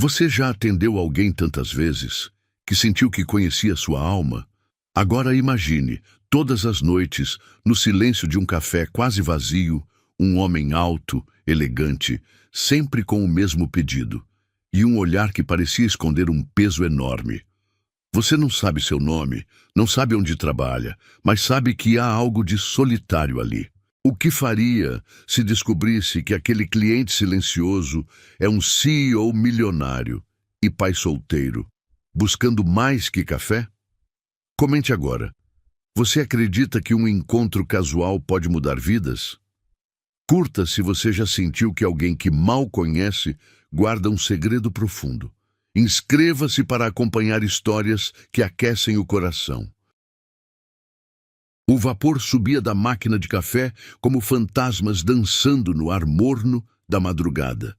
Você já atendeu alguém tantas vezes que sentiu que conhecia sua alma? Agora imagine, todas as noites, no silêncio de um café quase vazio, um homem alto, elegante, sempre com o mesmo pedido, e um olhar que parecia esconder um peso enorme. Você não sabe seu nome, não sabe onde trabalha, mas sabe que há algo de solitário ali. O que faria se descobrisse que aquele cliente silencioso é um CEO milionário e pai solteiro, buscando mais que café? Comente agora. Você acredita que um encontro casual pode mudar vidas? Curta se você já sentiu que alguém que mal conhece guarda um segredo profundo. Inscreva-se para acompanhar histórias que aquecem o coração. O vapor subia da máquina de café como fantasmas dançando no ar morno da madrugada.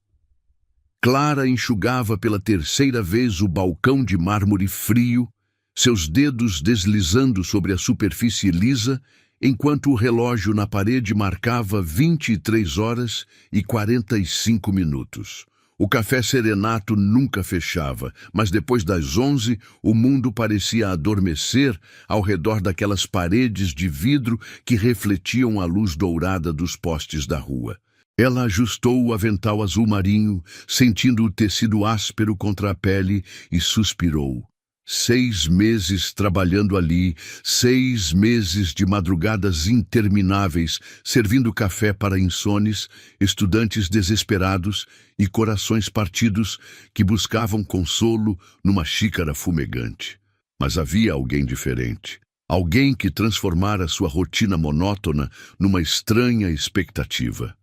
Clara enxugava pela terceira vez o balcão de mármore frio, seus dedos deslizando sobre a superfície lisa, enquanto o relógio na parede marcava 23 horas e 45 minutos. O café serenato nunca fechava, mas depois das 11, o mundo parecia adormecer ao redor daquelas paredes de vidro que refletiam a luz dourada dos postes da rua. Ela ajustou o avental azul marinho, sentindo o tecido áspero contra a pele, e suspirou. 6 meses trabalhando ali, 6 meses de madrugadas intermináveis, servindo café para insones, estudantes desesperados e corações partidos que buscavam consolo numa xícara fumegante. Mas havia alguém diferente. Alguém que transformara sua rotina monótona numa estranha expectativa.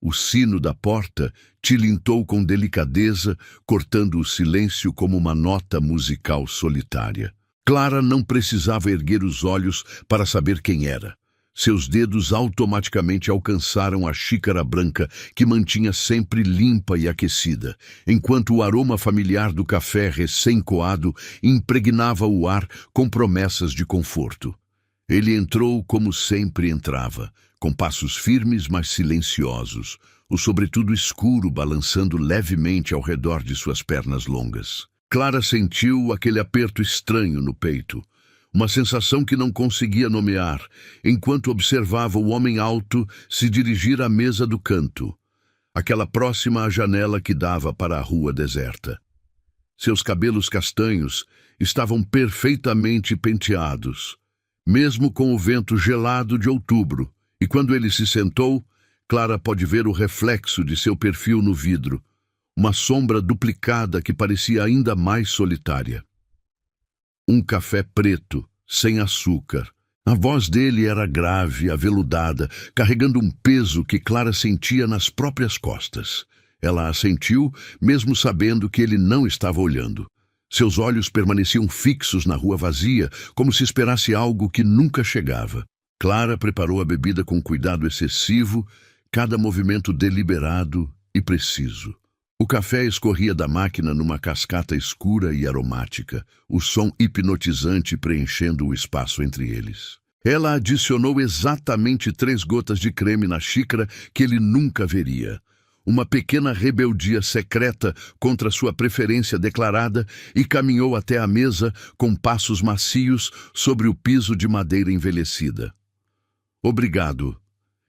O sino da porta tilintou com delicadeza, cortando o silêncio como uma nota musical solitária. Clara não precisava erguer os olhos para saber quem era. Seus dedos automaticamente alcançaram a xícara branca que mantinha sempre limpa e aquecida, enquanto o aroma familiar do café recém-coado impregnava o ar com promessas de conforto. Ele entrou como sempre entrava, com passos firmes mas silenciosos, o sobretudo escuro balançando levemente ao redor de suas pernas longas. Clara sentiu aquele aperto estranho no peito, uma sensação que não conseguia nomear, enquanto observava o homem alto se dirigir à mesa do canto, aquela próxima à janela que dava para a rua deserta. Seus cabelos castanhos estavam perfeitamente penteados, mesmo com o vento gelado de outubro, e quando ele se sentou, Clara pôde ver o reflexo de seu perfil no vidro, uma sombra duplicada que parecia ainda mais solitária. Um café preto, sem açúcar. A voz dele era grave, aveludada, carregando um peso que Clara sentia nas próprias costas. Ela assentiu, mesmo sabendo que ele não estava olhando. Seus olhos permaneciam fixos na rua vazia, como se esperasse algo que nunca chegava. Clara preparou a bebida com cuidado excessivo, cada movimento deliberado e preciso. O café escorria da máquina numa cascata escura e aromática, o som hipnotizante preenchendo o espaço entre eles. Ela adicionou exatamente 3 gotas de creme na xícara que ele nunca veria. Uma pequena rebeldia secreta contra sua preferência declarada, e caminhou até a mesa com passos macios sobre o piso de madeira envelhecida. "Obrigado",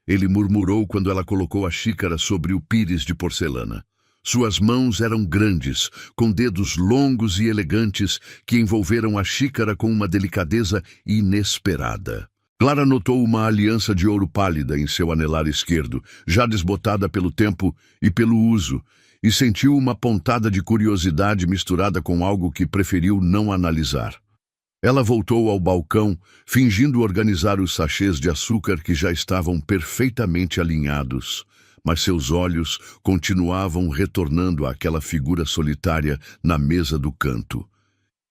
ele murmurou quando ela colocou a xícara sobre o pires de porcelana. Suas mãos eram grandes, com dedos longos e elegantes que envolveram a xícara com uma delicadeza inesperada. Clara notou uma aliança de ouro pálida em seu anelar esquerdo, já desbotada pelo tempo e pelo uso, e sentiu uma pontada de curiosidade misturada com algo que preferiu não analisar. Ela voltou ao balcão, fingindo organizar os sachês de açúcar que já estavam perfeitamente alinhados, mas seus olhos continuavam retornando àquela figura solitária na mesa do canto.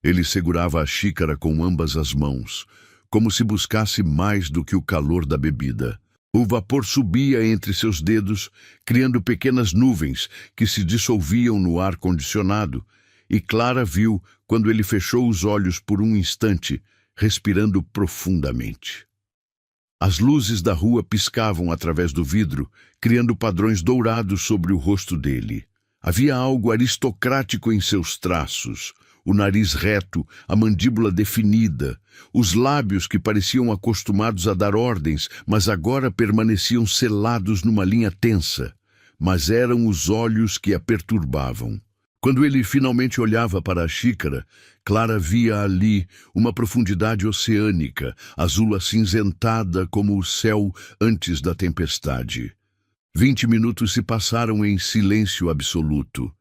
Ele segurava a xícara com ambas as mãos, como se buscasse mais do que o calor da bebida. O vapor subia entre seus dedos, criando pequenas nuvens que se dissolviam no ar condicionado, e Clara viu quando ele fechou os olhos por um instante, respirando profundamente. As luzes da rua piscavam através do vidro, criando padrões dourados sobre o rosto dele. Havia algo aristocrático em seus traços, o nariz reto, a mandíbula definida, os lábios que pareciam acostumados a dar ordens, mas agora permaneciam selados numa linha tensa. Mas eram os olhos que a perturbavam. Quando ele finalmente olhava para a xícara, Clara via ali uma profundidade oceânica, azul acinzentada como o céu antes da tempestade. 20 minutos se passaram em silêncio absoluto.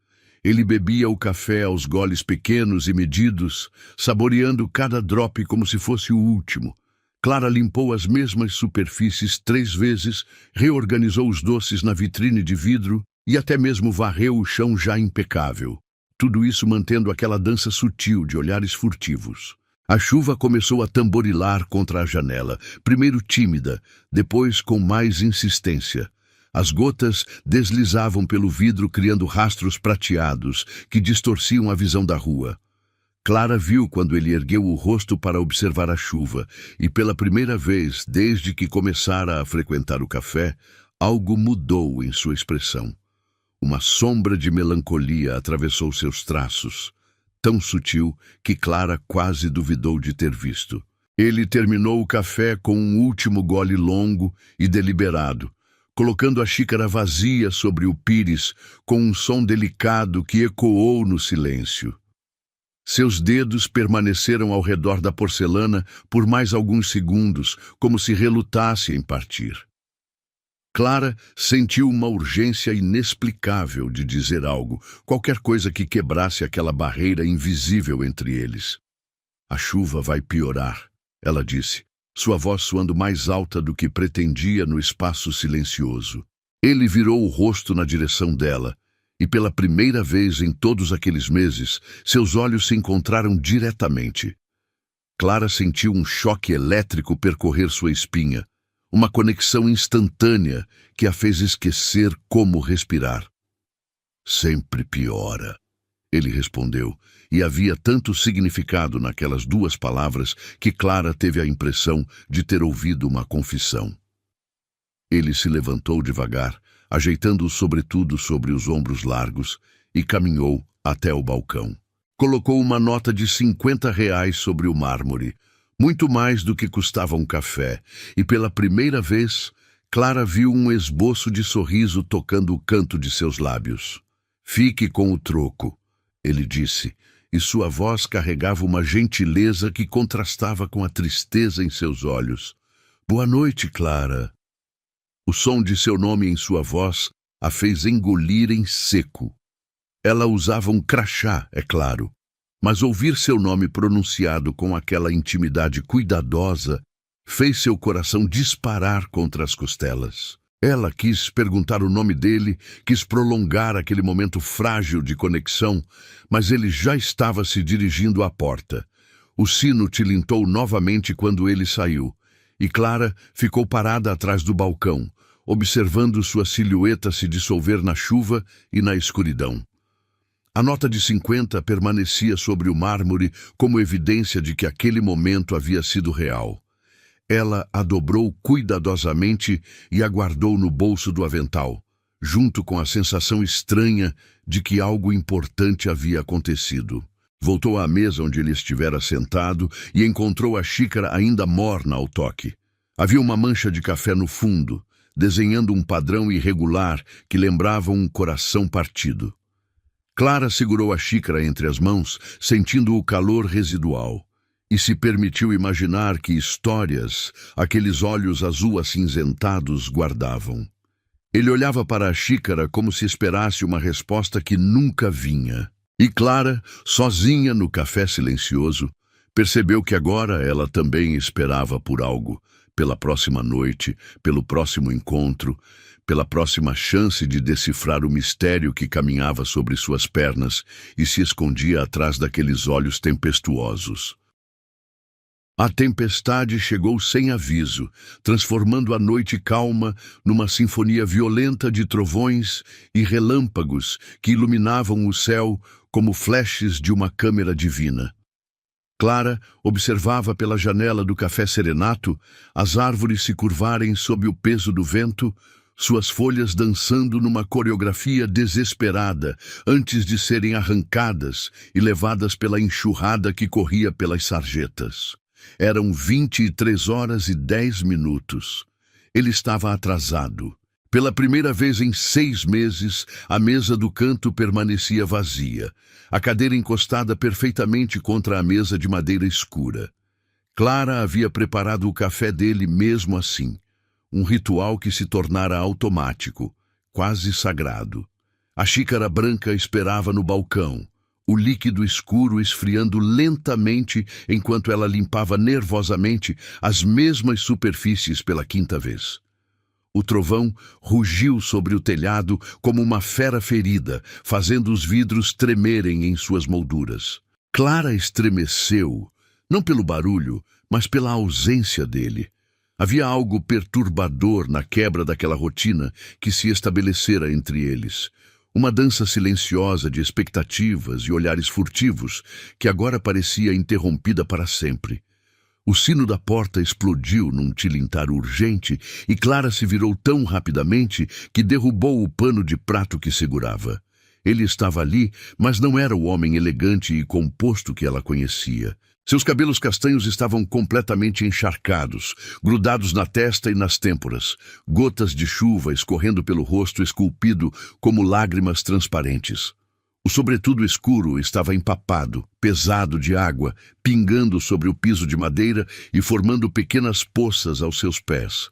Ele bebia o café aos goles pequenos e medidos, saboreando cada drope como se fosse o último. Clara limpou as mesmas superfícies 3 vezes, reorganizou os doces na vitrine de vidro e até mesmo varreu o chão já impecável. Tudo isso mantendo aquela dança sutil de olhares furtivos. A chuva começou a tamborilar contra a janela, primeiro tímida, depois com mais insistência. As gotas deslizavam pelo vidro criando rastros prateados que distorciam a visão da rua. Clara viu quando ele ergueu o rosto para observar a chuva, e pela primeira vez, desde que começara a frequentar o café, algo mudou em sua expressão. Uma sombra de melancolia atravessou seus traços, tão sutil que Clara quase duvidou de ter visto. Ele terminou o café com um último gole longo e deliberado, colocando a xícara vazia sobre o pires com um som delicado que ecoou no silêncio. Seus dedos permaneceram ao redor da porcelana por mais alguns segundos, como se relutasse em partir. Clara sentiu uma urgência inexplicável de dizer algo, qualquer coisa que quebrasse aquela barreira invisível entre eles. A chuva vai piorar, ela disse, sua voz soando mais alta do que pretendia no espaço silencioso. Ele virou o rosto na direção dela, e pela primeira vez em todos aqueles meses, seus olhos se encontraram diretamente. Clara sentiu um choque elétrico percorrer sua espinha, uma conexão instantânea que a fez esquecer como respirar. Sempre piora, ele respondeu, e havia tanto significado naquelas 2 palavras que Clara teve a impressão de ter ouvido uma confissão. Ele se levantou devagar, ajeitando o sobretudo sobre os ombros largos, e caminhou até o balcão. Colocou uma nota de R$ 50 sobre o mármore, muito mais do que custava um café, e pela primeira vez, Clara viu um esboço de sorriso tocando o canto de seus lábios. Fique com o troco, ele disse, e sua voz carregava uma gentileza que contrastava com a tristeza em seus olhos. Boa noite, Clara. O som de seu nome em sua voz a fez engolir em seco. Ela usava um crachá, é claro, mas ouvir seu nome pronunciado com aquela intimidade cuidadosa fez seu coração disparar contra as costelas. Ela quis perguntar o nome dele, quis prolongar aquele momento frágil de conexão, mas ele já estava se dirigindo à porta. O sino tilintou novamente quando ele saiu, e Clara ficou parada atrás do balcão, observando sua silhueta se dissolver na chuva e na escuridão. A nota de 50 permanecia sobre o mármore como evidência de que aquele momento havia sido real. Ela a dobrou cuidadosamente e a guardou no bolso do avental, junto com a sensação estranha de que algo importante havia acontecido. Voltou à mesa onde ele estivera sentado e encontrou a xícara ainda morna ao toque. Havia uma mancha de café no fundo, desenhando um padrão irregular que lembrava um coração partido. Clara segurou a xícara entre as mãos, sentindo o calor residual, e se permitiu imaginar que histórias aqueles olhos azul acinzentados guardavam. Ele olhava para a xícara como se esperasse uma resposta que nunca vinha. E Clara, sozinha no café silencioso, percebeu que agora ela também esperava por algo, pela próxima noite, pelo próximo encontro, pela próxima chance de decifrar o mistério que caminhava sobre suas pernas e se escondia atrás daqueles olhos tempestuosos. A tempestade chegou sem aviso, transformando a noite calma numa sinfonia violenta de trovões e relâmpagos que iluminavam o céu como flashes de uma câmera divina. Clara observava pela janela do café serenato as árvores se curvarem sob o peso do vento, suas folhas dançando numa coreografia desesperada antes de serem arrancadas e levadas pela enxurrada que corria pelas sarjetas. Eram 23h10. Ele estava atrasado. Pela primeira vez em 6 meses, a mesa do canto permanecia vazia, a cadeira encostada perfeitamente contra a mesa de madeira escura. Clara havia preparado o café dele mesmo assim, um ritual que se tornara automático, quase sagrado. A xícara branca esperava no balcão, o líquido escuro esfriando lentamente enquanto ela limpava nervosamente as mesmas superfícies pela 5ª vez. O trovão rugiu sobre o telhado como uma fera ferida, fazendo os vidros tremerem em suas molduras. Clara estremeceu, não pelo barulho, mas pela ausência dele. Havia algo perturbador na quebra daquela rotina que se estabelecera entre eles. Uma dança silenciosa de expectativas e olhares furtivos que agora parecia interrompida para sempre. O sino da porta explodiu num tilintar urgente e Clara se virou tão rapidamente que derrubou o pano de prato que segurava. Ele estava ali, mas não era o homem elegante e composto que ela conhecia. Seus cabelos castanhos estavam completamente encharcados, grudados na testa e nas têmporas, gotas de chuva escorrendo pelo rosto esculpido como lágrimas transparentes. O sobretudo escuro estava empapado, pesado de água, pingando sobre o piso de madeira e formando pequenas poças aos seus pés.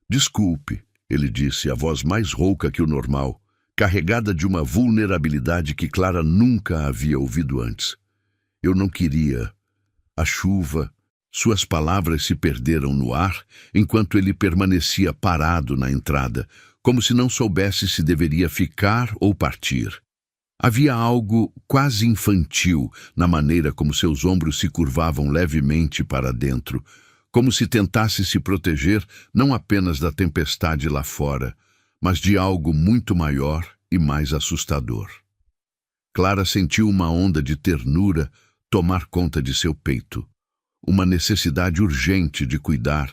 "Desculpe", ele disse, a voz mais rouca que o normal, carregada de uma vulnerabilidade que Clara nunca havia ouvido antes. "Eu não queria." A chuva, suas palavras se perderam no ar enquanto ele permanecia parado na entrada, como se não soubesse se deveria ficar ou partir. Havia algo quase infantil na maneira como seus ombros se curvavam levemente para dentro, como se tentasse se proteger não apenas da tempestade lá fora, mas de algo muito maior e mais assustador. Clara sentiu uma onda de ternura tomar conta de seu peito, uma necessidade urgente de cuidar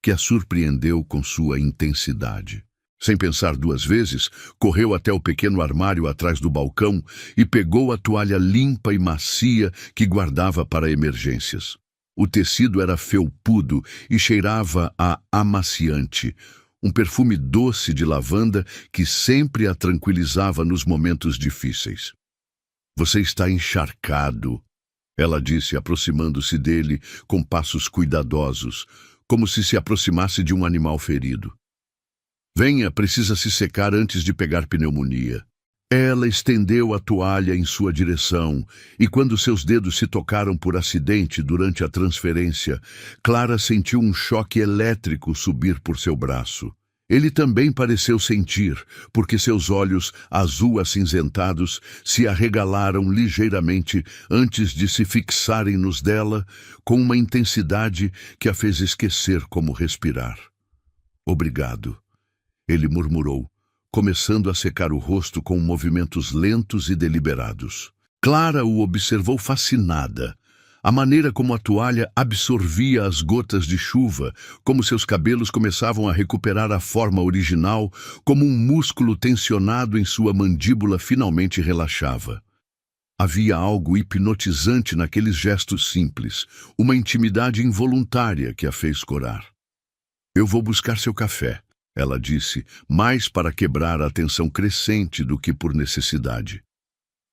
que a surpreendeu com sua intensidade. Sem pensar 2 vezes, correu até o pequeno armário atrás do balcão e pegou a toalha limpa e macia que guardava para emergências. O tecido era felpudo e cheirava a amaciante, um perfume doce de lavanda que sempre a tranquilizava nos momentos difíceis. "Você está encharcado", ela disse, aproximando-se dele com passos cuidadosos, como se aproximasse de um animal ferido. "Venha, precisa se secar antes de pegar pneumonia." Ela estendeu a toalha em sua direção, e quando seus dedos se tocaram por acidente durante a transferência, Clara sentiu um choque elétrico subir por seu braço. Ele também pareceu sentir, porque seus olhos azul-acinzentados se arregalaram ligeiramente antes de se fixarem nos dela com uma intensidade que a fez esquecer como respirar. "Obrigado", ele murmurou, começando a secar o rosto com movimentos lentos e deliberados. Clara o observou fascinada. A maneira como a toalha absorvia as gotas de chuva, como seus cabelos começavam a recuperar a forma original, como um músculo tensionado em sua mandíbula finalmente relaxava. Havia algo hipnotizante naqueles gestos simples, uma intimidade involuntária que a fez corar. "Eu vou buscar seu café", ela disse, mais para quebrar a tensão crescente do que por necessidade.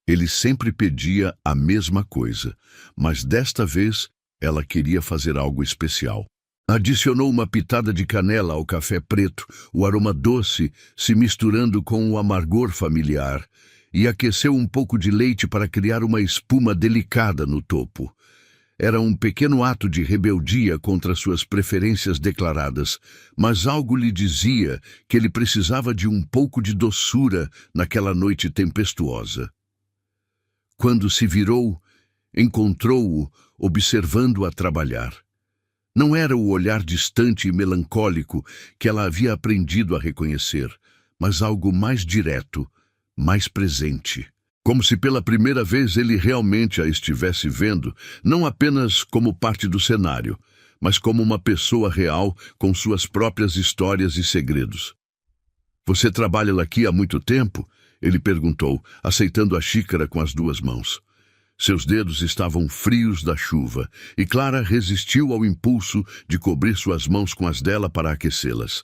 Ele sempre pedia a mesma coisa, mas desta vez ela queria fazer algo especial. Adicionou uma pitada de canela ao café preto, o aroma doce se misturando com o amargor familiar, e aqueceu um pouco de leite para criar uma espuma delicada no topo. Era um pequeno ato de rebeldia contra suas preferências declaradas, mas algo lhe dizia que ele precisava de um pouco de doçura naquela noite tempestuosa. Quando se virou, encontrou-o observando-a trabalhar. Não era o olhar distante e melancólico que ela havia aprendido a reconhecer, mas algo mais direto, mais presente. Como se pela primeira vez ele realmente a estivesse vendo, não apenas como parte do cenário, mas como uma pessoa real com suas próprias histórias e segredos. Você trabalha aqui há muito tempo? Ele perguntou, aceitando a xícara com as duas mãos. Seus dedos estavam frios da chuva, e Clara resistiu ao impulso de cobrir suas mãos com as dela para aquecê-las.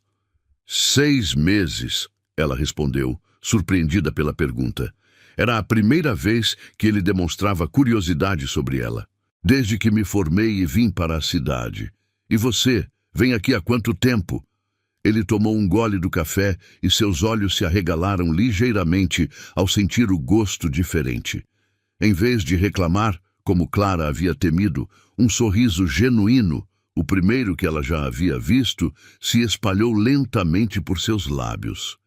6 meses, ela respondeu, surpreendida pela pergunta. Era a primeira vez que ele demonstrava curiosidade sobre ela. Desde que me formei e vim para a cidade. E você, vem aqui há quanto tempo? Ele tomou um gole do café e seus olhos se arregalaram ligeiramente ao sentir o gosto diferente. Em vez de reclamar, como Clara havia temido, um sorriso genuíno, o primeiro que ela já havia visto, se espalhou lentamente por seus lábios.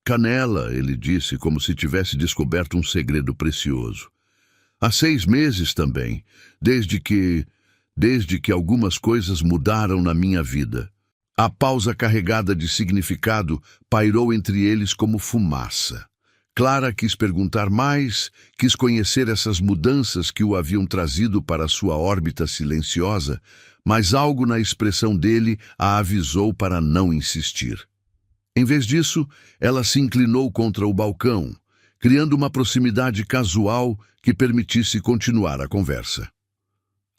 Canela, ele disse, como se tivesse descoberto um segredo precioso. Há 6 meses também, desde que algumas coisas mudaram na minha vida. A pausa carregada de significado pairou entre eles como fumaça. Clara quis perguntar mais, quis conhecer essas mudanças que o haviam trazido para sua órbita silenciosa, mas algo na expressão dele a avisou para não insistir. Em vez disso, ela se inclinou contra o balcão, criando uma proximidade casual que permitisse continuar a conversa.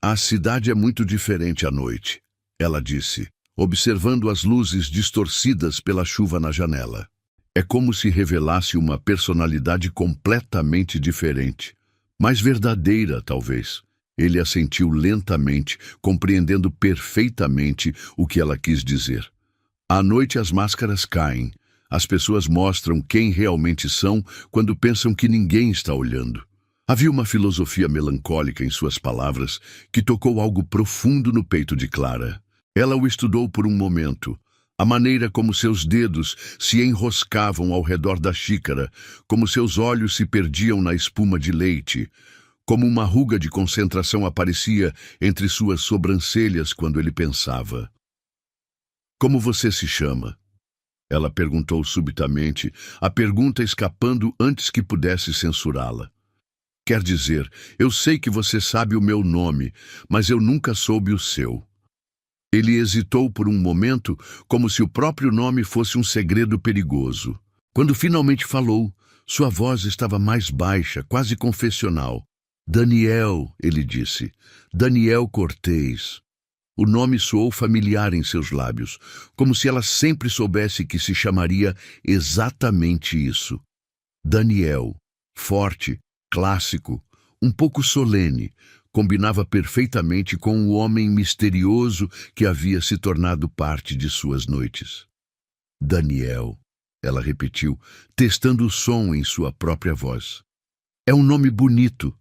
A cidade é muito diferente à noite, ela disse, observando as luzes distorcidas pela chuva na janela. É como se revelasse uma personalidade completamente diferente, mais verdadeira, talvez. Ele assentiu lentamente, compreendendo perfeitamente o que ela quis dizer. À noite as máscaras caem. As pessoas mostram quem realmente são quando pensam que ninguém está olhando. Havia uma filosofia melancólica em suas palavras que tocou algo profundo no peito de Clara. Ela o estudou por um momento. A maneira como seus dedos se enroscavam ao redor da xícara, como seus olhos se perdiam na espuma de leite, como uma ruga de concentração aparecia entre suas sobrancelhas quando ele pensava. Como você se chama? Ela perguntou subitamente, a pergunta escapando antes que pudesse censurá-la. Quer dizer, eu sei que você sabe o meu nome, mas eu nunca soube o seu. Ele hesitou por um momento, como se o próprio nome fosse um segredo perigoso. Quando finalmente falou, sua voz estava mais baixa, quase confessional. Daniel, ele disse. Daniel Cortez. O nome soou familiar em seus lábios, como se ela sempre soubesse que se chamaria exatamente isso. Daniel, forte, clássico, um pouco solene, combinava perfeitamente com o homem misterioso que havia se tornado parte de suas noites. Daniel, ela repetiu, testando o som em sua própria voz. É um nome bonito.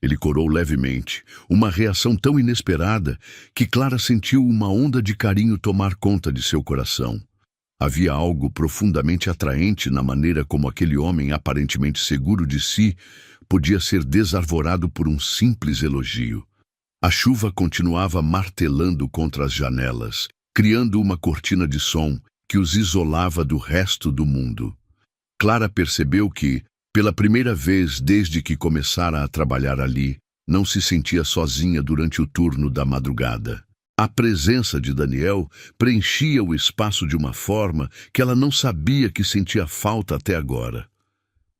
Ele corou levemente, uma reação tão inesperada que Clara sentiu uma onda de carinho tomar conta de seu coração. Havia algo profundamente atraente na maneira como aquele homem aparentemente seguro de si podia ser desarvorado por um simples elogio. A chuva continuava martelando contra as janelas, criando uma cortina de som que os isolava do resto do mundo. Clara percebeu que, pela primeira vez desde que começara a trabalhar ali, não se sentia sozinha durante o turno da madrugada. A presença de Daniel preenchia o espaço de uma forma que ela não sabia que sentia falta até agora.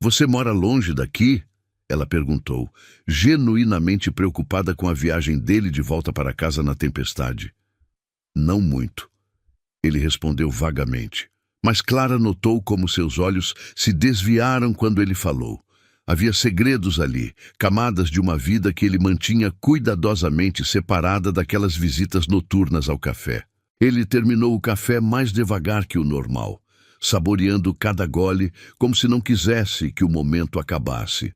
Você mora longe daqui? Ela perguntou, genuinamente preocupada com a viagem dele de volta para casa na tempestade. Não muito. Ele respondeu vagamente. Mas Clara notou como seus olhos se desviaram quando ele falou. Havia segredos ali, camadas de uma vida que ele mantinha cuidadosamente separada daquelas visitas noturnas ao café. Ele terminou o café mais devagar que o normal, saboreando cada gole como se não quisesse que o momento acabasse.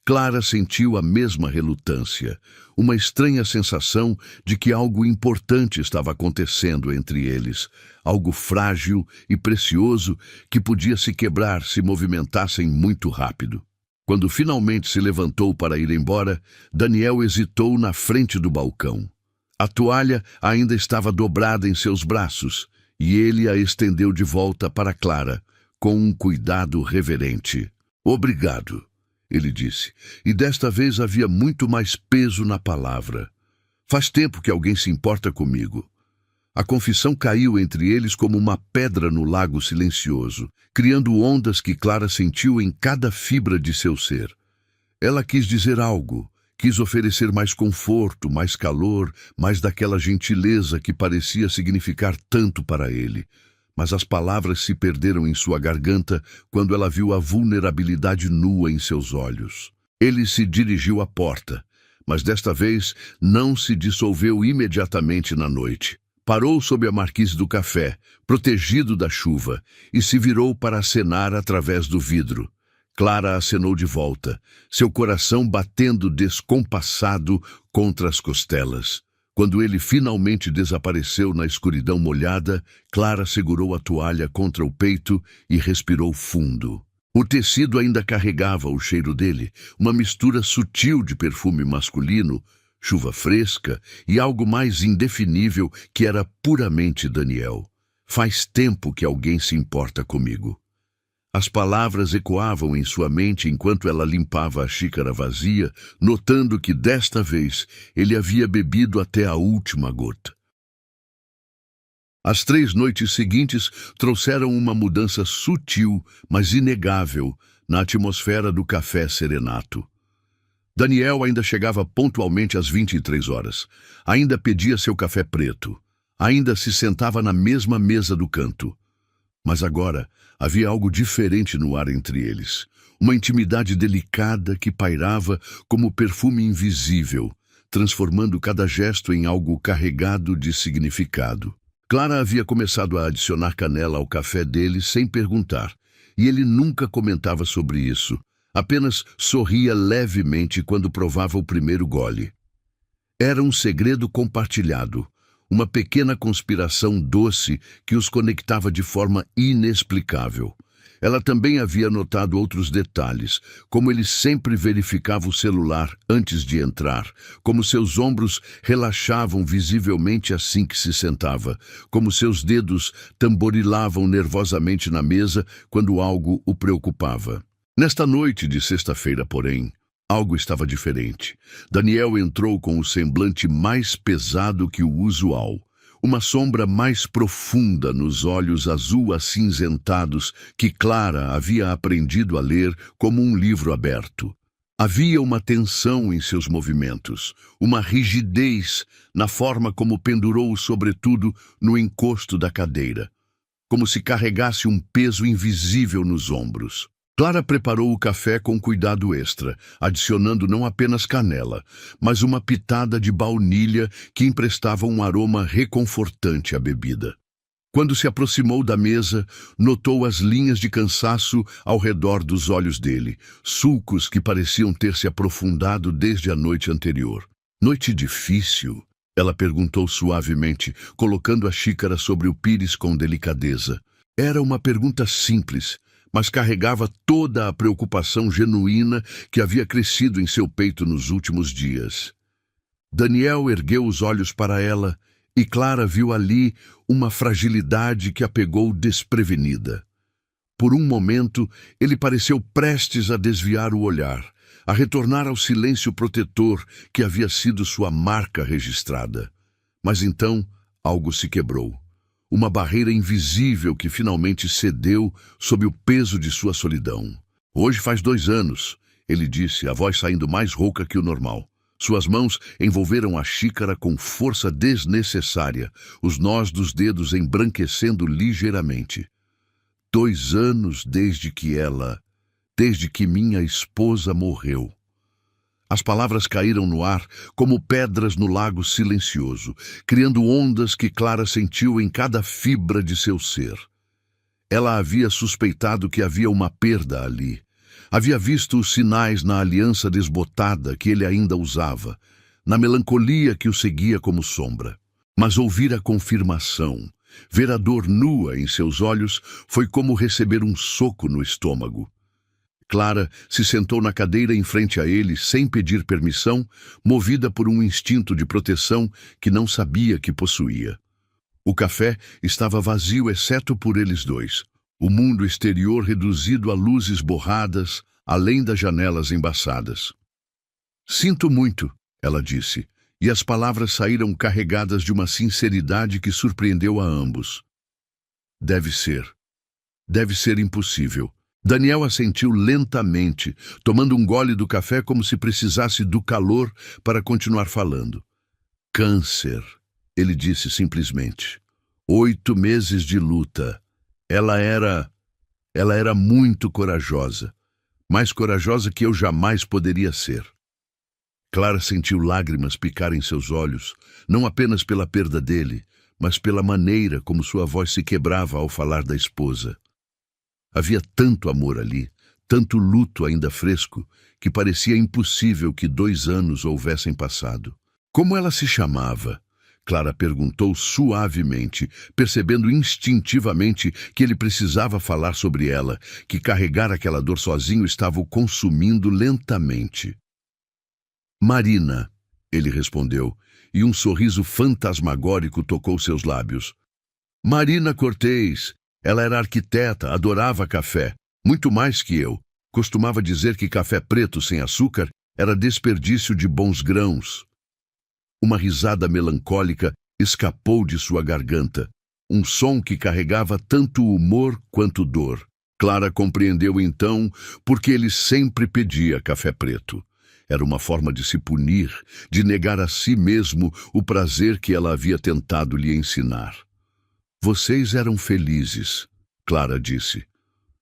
Clara sentiu a mesma relutância, uma estranha sensação de que algo importante estava acontecendo entre eles, algo frágil e precioso que podia se quebrar se movimentassem muito rápido. Quando finalmente se levantou para ir embora, Daniel hesitou na frente do balcão. A toalha ainda estava dobrada em seus braços, e ele a estendeu de volta para Clara, com um cuidado reverente. Obrigado. Ele disse, e desta vez havia muito mais peso na palavra. Faz tempo que alguém se importa comigo. A confissão caiu entre eles como uma pedra no lago silencioso, criando ondas que Clara sentiu em cada fibra de seu ser. Ela quis dizer algo, quis oferecer mais conforto, mais calor, mais daquela gentileza que parecia significar tanto para ele. Mas as palavras se perderam em sua garganta quando ela viu a vulnerabilidade nua em seus olhos. Ele se dirigiu à porta, mas desta vez não se dissolveu imediatamente na noite. Parou sob a marquise do café, protegido da chuva, e se virou para acenar através do vidro. Clara acenou de volta, seu coração batendo descompassado contra as costelas. Quando ele finalmente desapareceu na escuridão molhada, Clara segurou a toalha contra o peito e respirou fundo. O tecido ainda carregava o cheiro dele, uma mistura sutil de perfume masculino, chuva fresca e algo mais indefinível que era puramente Daniel. Faz tempo que alguém se importa comigo. As palavras ecoavam em sua mente enquanto ela limpava a xícara vazia, notando que desta vez ele havia bebido até a última gota. As 3 noites seguintes trouxeram uma mudança sutil, mas inegável, na atmosfera do café serenato. Daniel ainda chegava pontualmente às 23 horas. Ainda pedia seu café preto. Ainda se sentava na mesma mesa do canto. Mas agora havia algo diferente no ar entre eles. Uma intimidade delicada que pairava como perfume invisível, transformando cada gesto em algo carregado de significado. Clara havia começado a adicionar canela ao café dele sem perguntar, e ele nunca comentava sobre isso. Apenas sorria levemente quando provava o primeiro gole. Era um segredo compartilhado, uma pequena conspiração doce que os conectava de forma inexplicável. Ela também havia notado outros detalhes, como ele sempre verificava o celular antes de entrar, como seus ombros relaxavam visivelmente assim que se sentava, como seus dedos tamborilavam nervosamente na mesa quando algo o preocupava. Nesta noite de sexta-feira, porém, algo estava diferente. Daniel entrou com o semblante mais pesado que o usual, uma sombra mais profunda nos olhos azul-acinzentados que Clara havia aprendido a ler como um livro aberto. Havia uma tensão em seus movimentos, uma rigidez na forma como pendurou o sobretudo no encosto da cadeira, como se carregasse um peso invisível nos ombros. Clara preparou o café com cuidado extra, adicionando não apenas canela, mas uma pitada de baunilha que emprestava um aroma reconfortante à bebida. Quando se aproximou da mesa, notou as linhas de cansaço ao redor dos olhos dele, sulcos que pareciam ter se aprofundado desde a noite anterior. Noite difícil? Ela perguntou suavemente, colocando a xícara sobre o pires com delicadeza. Era uma pergunta simples, mas carregava toda a preocupação genuína que havia crescido em seu peito nos últimos dias. Daniel ergueu os olhos para ela e Clara viu ali uma fragilidade que a pegou desprevenida. Por um momento, ele pareceu prestes a desviar o olhar, a retornar ao silêncio protetor que havia sido sua marca registrada. Mas então, algo se quebrou. Uma barreira invisível que finalmente cedeu sob o peso de sua solidão. Hoje faz 2 anos, ele disse, a voz saindo mais rouca que o normal. Suas mãos envolveram a xícara com força desnecessária, os nós dos dedos embranquecendo ligeiramente. 2 anos desde que minha esposa morreu. As palavras caíram no ar como pedras no lago silencioso, criando ondas que Clara sentiu em cada fibra de seu ser. Ela havia suspeitado que havia uma perda ali. Havia visto os sinais na aliança desbotada que ele ainda usava, na melancolia que o seguia como sombra. Mas ouvir a confirmação, ver a dor nua em seus olhos, foi como receber um soco no estômago. Clara se sentou na cadeira em frente a ele sem pedir permissão, movida por um instinto de proteção que não sabia que possuía. O café estava vazio exceto por eles dois. O mundo exterior reduzido a luzes borradas, além das janelas embaçadas. Sinto muito, ela disse, e as palavras saíram carregadas de uma sinceridade que surpreendeu a ambos. Deve ser impossível. Daniel assentiu lentamente, tomando um gole do café como se precisasse do calor para continuar falando. Câncer, ele disse simplesmente. 8 meses de luta. Ela era muito corajosa. Mais corajosa que eu jamais poderia ser. Clara sentiu lágrimas picarem seus olhos, não apenas pela perda dele, mas pela maneira como sua voz se quebrava ao falar da esposa. Havia tanto amor ali, tanto luto ainda fresco, que parecia impossível que 2 anos houvessem passado. Como ela se chamava? Clara perguntou suavemente, percebendo instintivamente que ele precisava falar sobre ela, que carregar aquela dor sozinho estava o consumindo lentamente. Marina, ele respondeu, e um sorriso fantasmagórico tocou seus lábios. Marina Cortês. Ela era arquiteta, adorava café, muito mais que eu. Costumava dizer que café preto sem açúcar era desperdício de bons grãos. Uma risada melancólica escapou de sua garganta, um som que carregava tanto humor quanto dor. Clara compreendeu então por que ele sempre pedia café preto. Era uma forma de se punir, de negar a si mesmo o prazer que ela havia tentado lhe ensinar. Vocês eram felizes, Clara disse.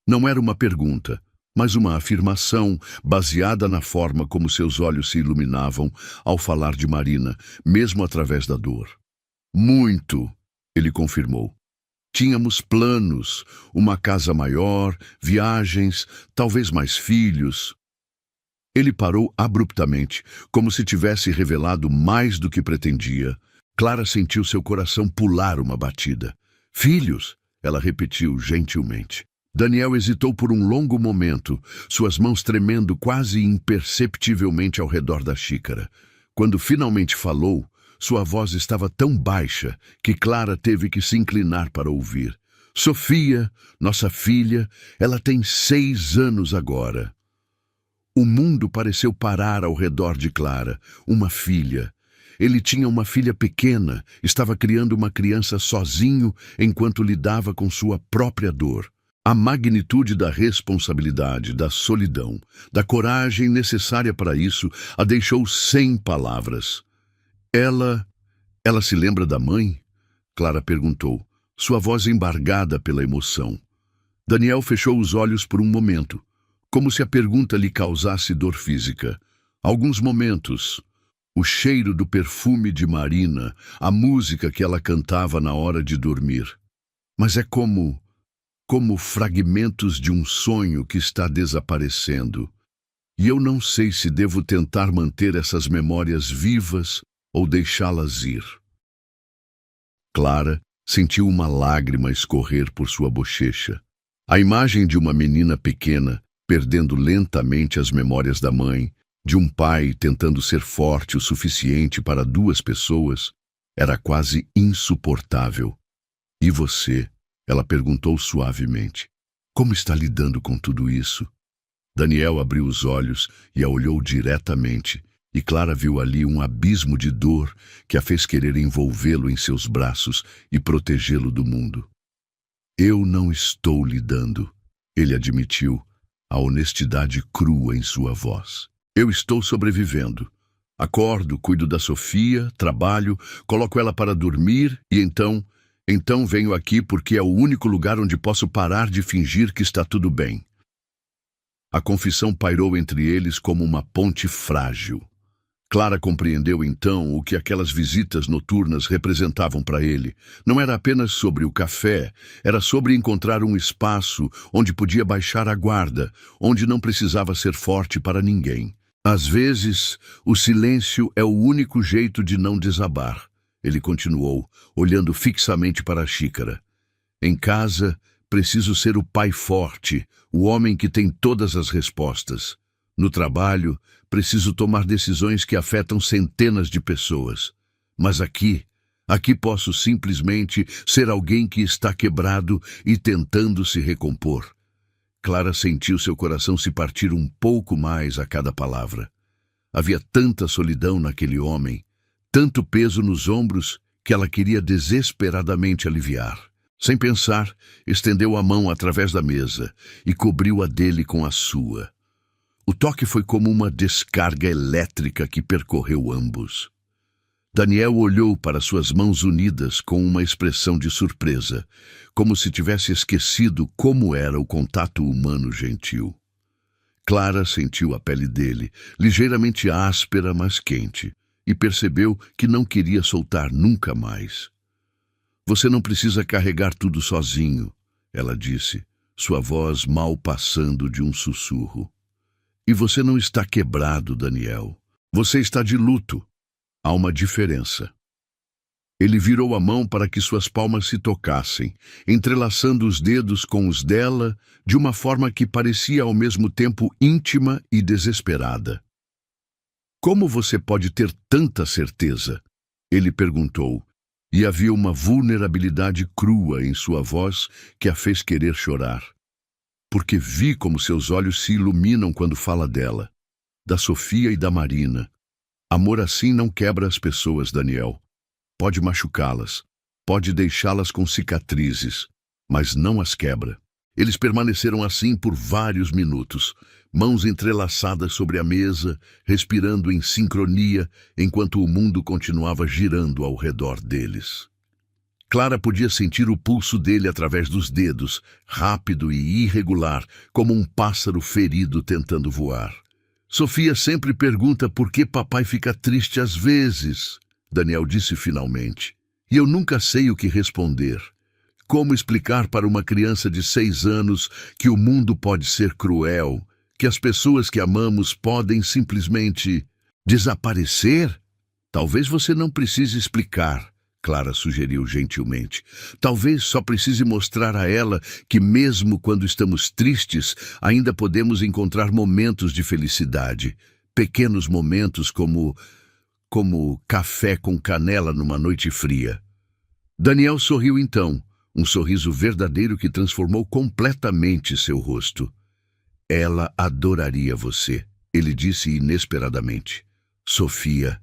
Não era uma pergunta, mas uma afirmação baseada na forma como seus olhos se iluminavam ao falar de Marina, mesmo através da dor. Muito, ele confirmou. Tínhamos planos, uma casa maior, viagens, talvez mais filhos. Ele parou abruptamente, como se tivesse revelado mais do que pretendia. Clara sentiu seu coração pular uma batida. Filhos, ela repetiu gentilmente. Daniel hesitou por um longo momento, suas mãos tremendo quase imperceptivelmente ao redor da xícara. Quando finalmente falou, sua voz estava tão baixa que Clara teve que se inclinar para ouvir. Sofia, nossa filha, ela tem 6 anos agora. O mundo pareceu parar ao redor de Clara, uma filha. Ele tinha uma filha pequena, estava criando uma criança sozinho enquanto lidava com sua própria dor. A magnitude da responsabilidade, da solidão, da coragem necessária para isso a deixou sem palavras. Ela se lembra da mãe? Clara perguntou, sua voz embargada pela emoção. Daniel fechou os olhos por um momento, como se a pergunta lhe causasse dor física. Alguns momentos. O cheiro do perfume de Marina, a música que ela cantava na hora de dormir. Mas é como fragmentos de um sonho que está desaparecendo. E eu não sei se devo tentar manter essas memórias vivas ou deixá-las ir. Clara sentiu uma lágrima escorrer por sua bochecha. A imagem de uma menina pequena, perdendo lentamente as memórias da mãe, de um pai tentando ser forte o suficiente para 2 pessoas, era quase insuportável. E você? Ela perguntou suavemente. Como está lidando com tudo isso? Daniel abriu os olhos e a olhou diretamente, e Clara viu ali um abismo de dor que a fez querer envolvê-lo em seus braços e protegê-lo do mundo. Eu não estou lidando, ele admitiu, a honestidade crua em sua voz. Eu estou sobrevivendo. Acordo, cuido da Sofia, trabalho, coloco ela para dormir e então venho aqui porque é o único lugar onde posso parar de fingir que está tudo bem. A confissão pairou entre eles como uma ponte frágil. Clara compreendeu então o que aquelas visitas noturnas representavam para ele. Não era apenas sobre o café, era sobre encontrar um espaço onde podia baixar a guarda, onde não precisava ser forte para ninguém. Às vezes, o silêncio é o único jeito de não desabar, ele continuou, olhando fixamente para a xícara. Em casa, preciso ser o pai forte, o homem que tem todas as respostas. No trabalho, preciso tomar decisões que afetam centenas de pessoas. Mas aqui posso simplesmente ser alguém que está quebrado e tentando se recompor. Clara sentiu seu coração se partir um pouco mais a cada palavra. Havia tanta solidão naquele homem, tanto peso nos ombros que ela queria desesperadamente aliviar. Sem pensar, estendeu a mão através da mesa e cobriu a dele com a sua. O toque foi como uma descarga elétrica que percorreu ambos. Daniel olhou para suas mãos unidas com uma expressão de surpresa, como se tivesse esquecido como era o contato humano gentil. Clara sentiu a pele dele, ligeiramente áspera, mas quente, e percebeu que não queria soltar nunca mais. Você não precisa carregar tudo sozinho, ela disse, sua voz mal passando de um sussurro. E você não está quebrado, Daniel. Você está de luto. Há uma diferença. Ele virou a mão para que suas palmas se tocassem, entrelaçando os dedos com os dela de uma forma que parecia ao mesmo tempo íntima e desesperada. Como você pode ter tanta certeza? Ele perguntou, e havia uma vulnerabilidade crua em sua voz que a fez querer chorar. Porque vi como seus olhos se iluminam quando fala dela, da Sofia e da Marina. Amor assim não quebra as pessoas, Daniel. Pode machucá-las, pode deixá-las com cicatrizes, mas não as quebra. Eles permaneceram assim por vários minutos, mãos entrelaçadas sobre a mesa, respirando em sincronia, enquanto o mundo continuava girando ao redor deles. Clara podia sentir o pulso dele através dos dedos, rápido e irregular, como um pássaro ferido tentando voar. Sofia sempre pergunta por que papai fica triste às vezes, Daniel disse finalmente. E eu nunca sei o que responder. Como explicar para uma criança de 6 anos que o mundo pode ser cruel, que as pessoas que amamos podem simplesmente desaparecer? Talvez você não precise explicar, Clara sugeriu gentilmente. Talvez só precise mostrar a ela que mesmo quando estamos tristes, ainda podemos encontrar momentos de felicidade. Pequenos momentos como café com canela numa noite fria. Daniel sorriu então, um sorriso verdadeiro que transformou completamente seu rosto. Ela adoraria você, ele disse inesperadamente. Sofia,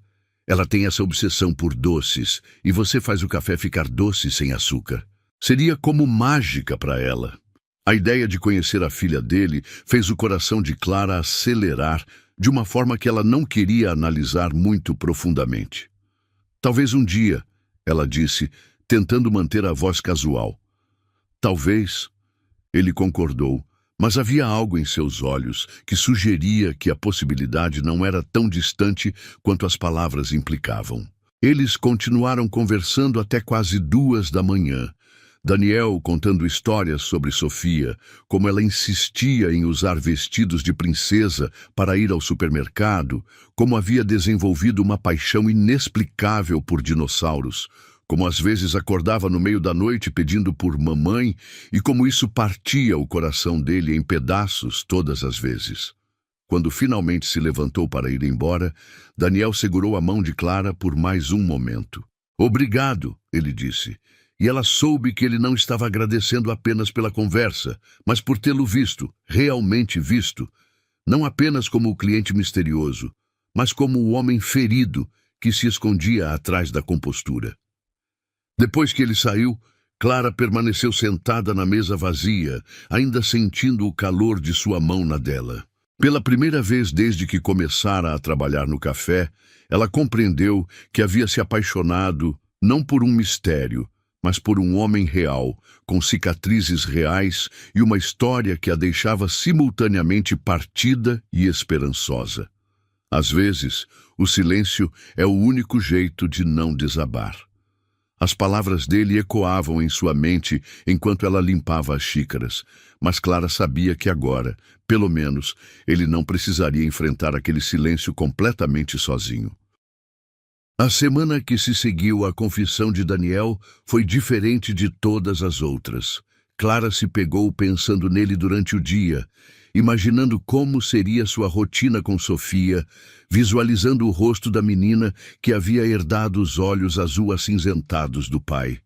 ela tem essa obsessão por doces, e você faz o café ficar doce sem açúcar. Seria como mágica para ela. A ideia de conhecer a filha dele fez o coração de Clara acelerar de uma forma que ela não queria analisar muito profundamente. Talvez um dia, ela disse, tentando manter a voz casual. Talvez, ele concordou, mas havia algo em seus olhos que sugeria que a possibilidade não era tão distante quanto as palavras implicavam. Eles continuaram conversando até quase 2 da manhã. Daniel contando histórias sobre Sofia, como ela insistia em usar vestidos de princesa para ir ao supermercado, como havia desenvolvido uma paixão inexplicável por dinossauros, como às vezes acordava no meio da noite pedindo por mamãe e como isso partia o coração dele em pedaços todas as vezes. Quando finalmente se levantou para ir embora, Daniel segurou a mão de Clara por mais um momento. Obrigado, ele disse. E ela soube que ele não estava agradecendo apenas pela conversa, mas por tê-lo visto, realmente visto, não apenas como o cliente misterioso, mas como o homem ferido que se escondia atrás da compostura. Depois que ele saiu, Clara permaneceu sentada na mesa vazia, ainda sentindo o calor de sua mão na dela. Pela primeira vez desde que começara a trabalhar no café, ela compreendeu que havia se apaixonado não por um mistério, mas por um homem real, com cicatrizes reais e uma história que a deixava simultaneamente partida e esperançosa. Às vezes, o silêncio é o único jeito de não desabar. As palavras dele ecoavam em sua mente enquanto ela limpava as xícaras, mas Clara sabia que agora, pelo menos, ele não precisaria enfrentar aquele silêncio completamente sozinho. A semana que se seguiu à confissão de Daniel foi diferente de todas as outras. Clara se pegou pensando nele durante o dia, imaginando como seria sua rotina com Sofia, visualizando o rosto da menina que havia herdado os olhos azul acinzentados do pai.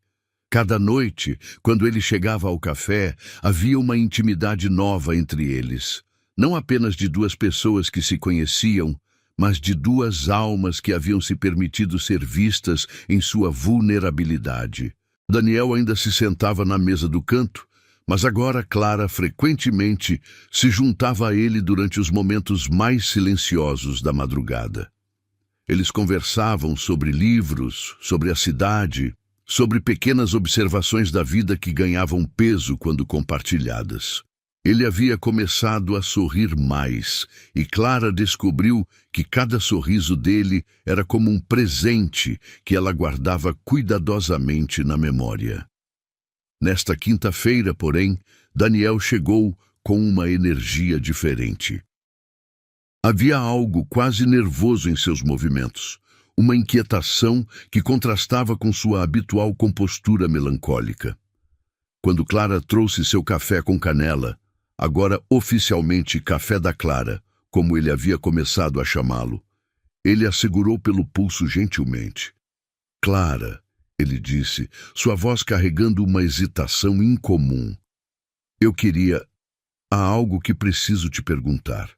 Cada noite, quando ele chegava ao café, havia uma intimidade nova entre eles. Não apenas de 2 pessoas que se conheciam, mas de duas almas que haviam se permitido ser vistas em sua vulnerabilidade. Daniel ainda se sentava na mesa do canto, mas agora Clara frequentemente se juntava a ele durante os momentos mais silenciosos da madrugada. Eles conversavam sobre livros, sobre a cidade, sobre pequenas observações da vida que ganhavam peso quando compartilhadas. Ele havia começado a sorrir mais, e Clara descobriu que cada sorriso dele era como um presente que ela guardava cuidadosamente na memória. Nesta quinta-feira, porém, Daniel chegou com uma energia diferente. Havia algo quase nervoso em seus movimentos, uma inquietação que contrastava com sua habitual compostura melancólica. Quando Clara trouxe seu café com canela, agora oficialmente Café da Clara, como ele havia começado a chamá-lo, ele a segurou pelo pulso gentilmente. Clara, ele disse, sua voz carregando uma hesitação incomum. Há algo que preciso te perguntar.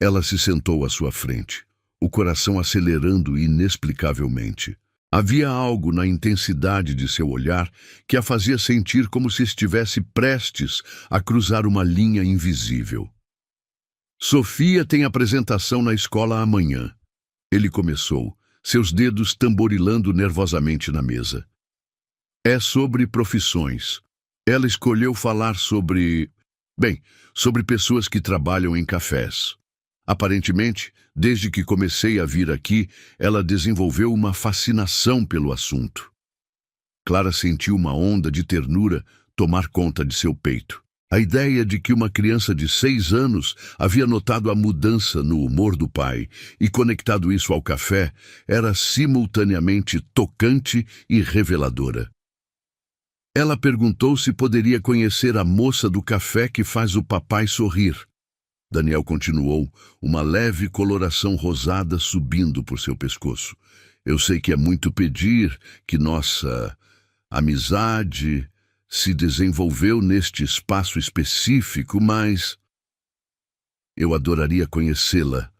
Ela se sentou à sua frente, o coração acelerando inexplicavelmente. Havia algo na intensidade de seu olhar que a fazia sentir como se estivesse prestes a cruzar uma linha invisível. Sofia tem apresentação na escola amanhã. Ele começou, seus dedos tamborilando nervosamente na mesa. É sobre profissões. Ela escolheu falar sobre pessoas que trabalham em cafés. Aparentemente, desde que comecei a vir aqui, ela desenvolveu uma fascinação pelo assunto. Clara sentiu uma onda de ternura tomar conta de seu peito. A ideia de que uma criança de 6 anos havia notado a mudança no humor do pai e conectado isso ao café era simultaneamente tocante e reveladora. Ela perguntou se poderia conhecer a moça do café que faz o papai sorrir. Daniel continuou, uma leve coloração rosada subindo por seu pescoço. Eu sei que é muito pedir que nossa amizade se desenvolveu neste espaço específico, mas... Eu adoraria conhecê-la,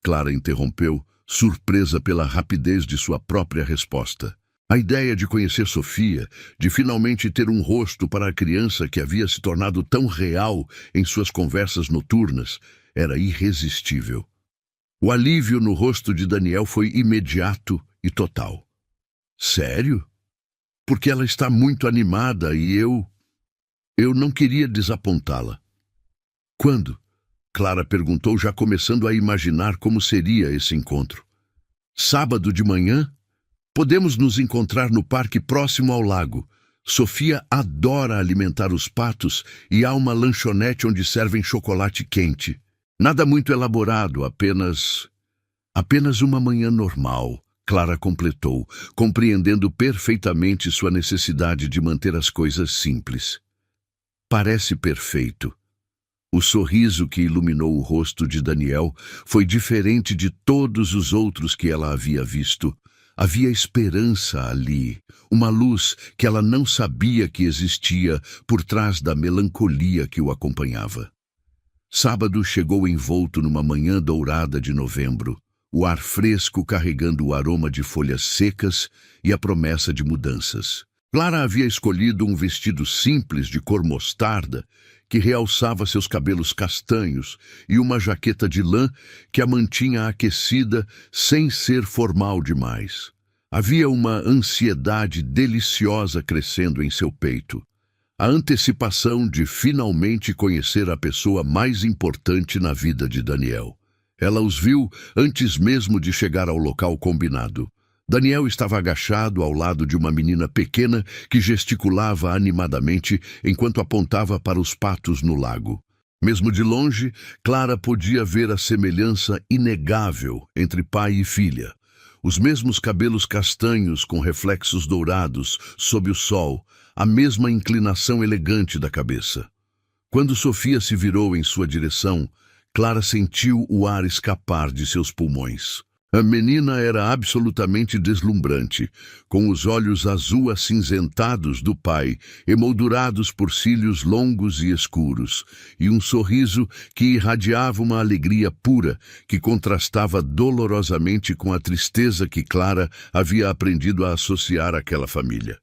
Clara interrompeu, surpresa pela rapidez de sua própria resposta. A ideia de conhecer Sofia, de finalmente ter um rosto para a criança que havia se tornado tão real em suas conversas noturnas, era irresistível. O alívio no rosto de Daniel foi imediato e total. Sério? Porque ela está muito animada e eu não queria desapontá-la. Quando? Clara perguntou, já começando a imaginar como seria esse encontro. Sábado de manhã? Podemos nos encontrar no parque próximo ao lago. Sofia adora alimentar os patos e há uma lanchonete onde servem chocolate quente. Nada muito elaborado, apenas uma manhã normal, Clara completou, compreendendo perfeitamente sua necessidade de manter as coisas simples. Parece perfeito. O sorriso que iluminou o rosto de Daniel foi diferente de todos os outros que ela havia visto. Havia esperança ali, uma luz que ela não sabia que existia por trás da melancolia que o acompanhava. Sábado chegou envolto numa manhã dourada de novembro, o ar fresco carregando o aroma de folhas secas e a promessa de mudanças. Clara havia escolhido um vestido simples de cor mostarda que realçava seus cabelos castanhos e uma jaqueta de lã que a mantinha aquecida sem ser formal demais. Havia uma ansiedade deliciosa crescendo em seu peito. A antecipação de finalmente conhecer a pessoa mais importante na vida de Daniel. Ela os viu antes mesmo de chegar ao local combinado. Daniel estava agachado ao lado de uma menina pequena que gesticulava animadamente enquanto apontava para os patos no lago. Mesmo de longe, Clara podia ver a semelhança inegável entre pai e filha. Os mesmos cabelos castanhos com reflexos dourados sob o sol, a mesma inclinação elegante da cabeça. Quando Sofia se virou em sua direção, Clara sentiu o ar escapar de seus pulmões. A menina era absolutamente deslumbrante, com os olhos azul acinzentados do pai, emoldurados por cílios longos e escuros, e um sorriso que irradiava uma alegria pura, que contrastava dolorosamente com a tristeza que Clara havia aprendido a associar àquela família.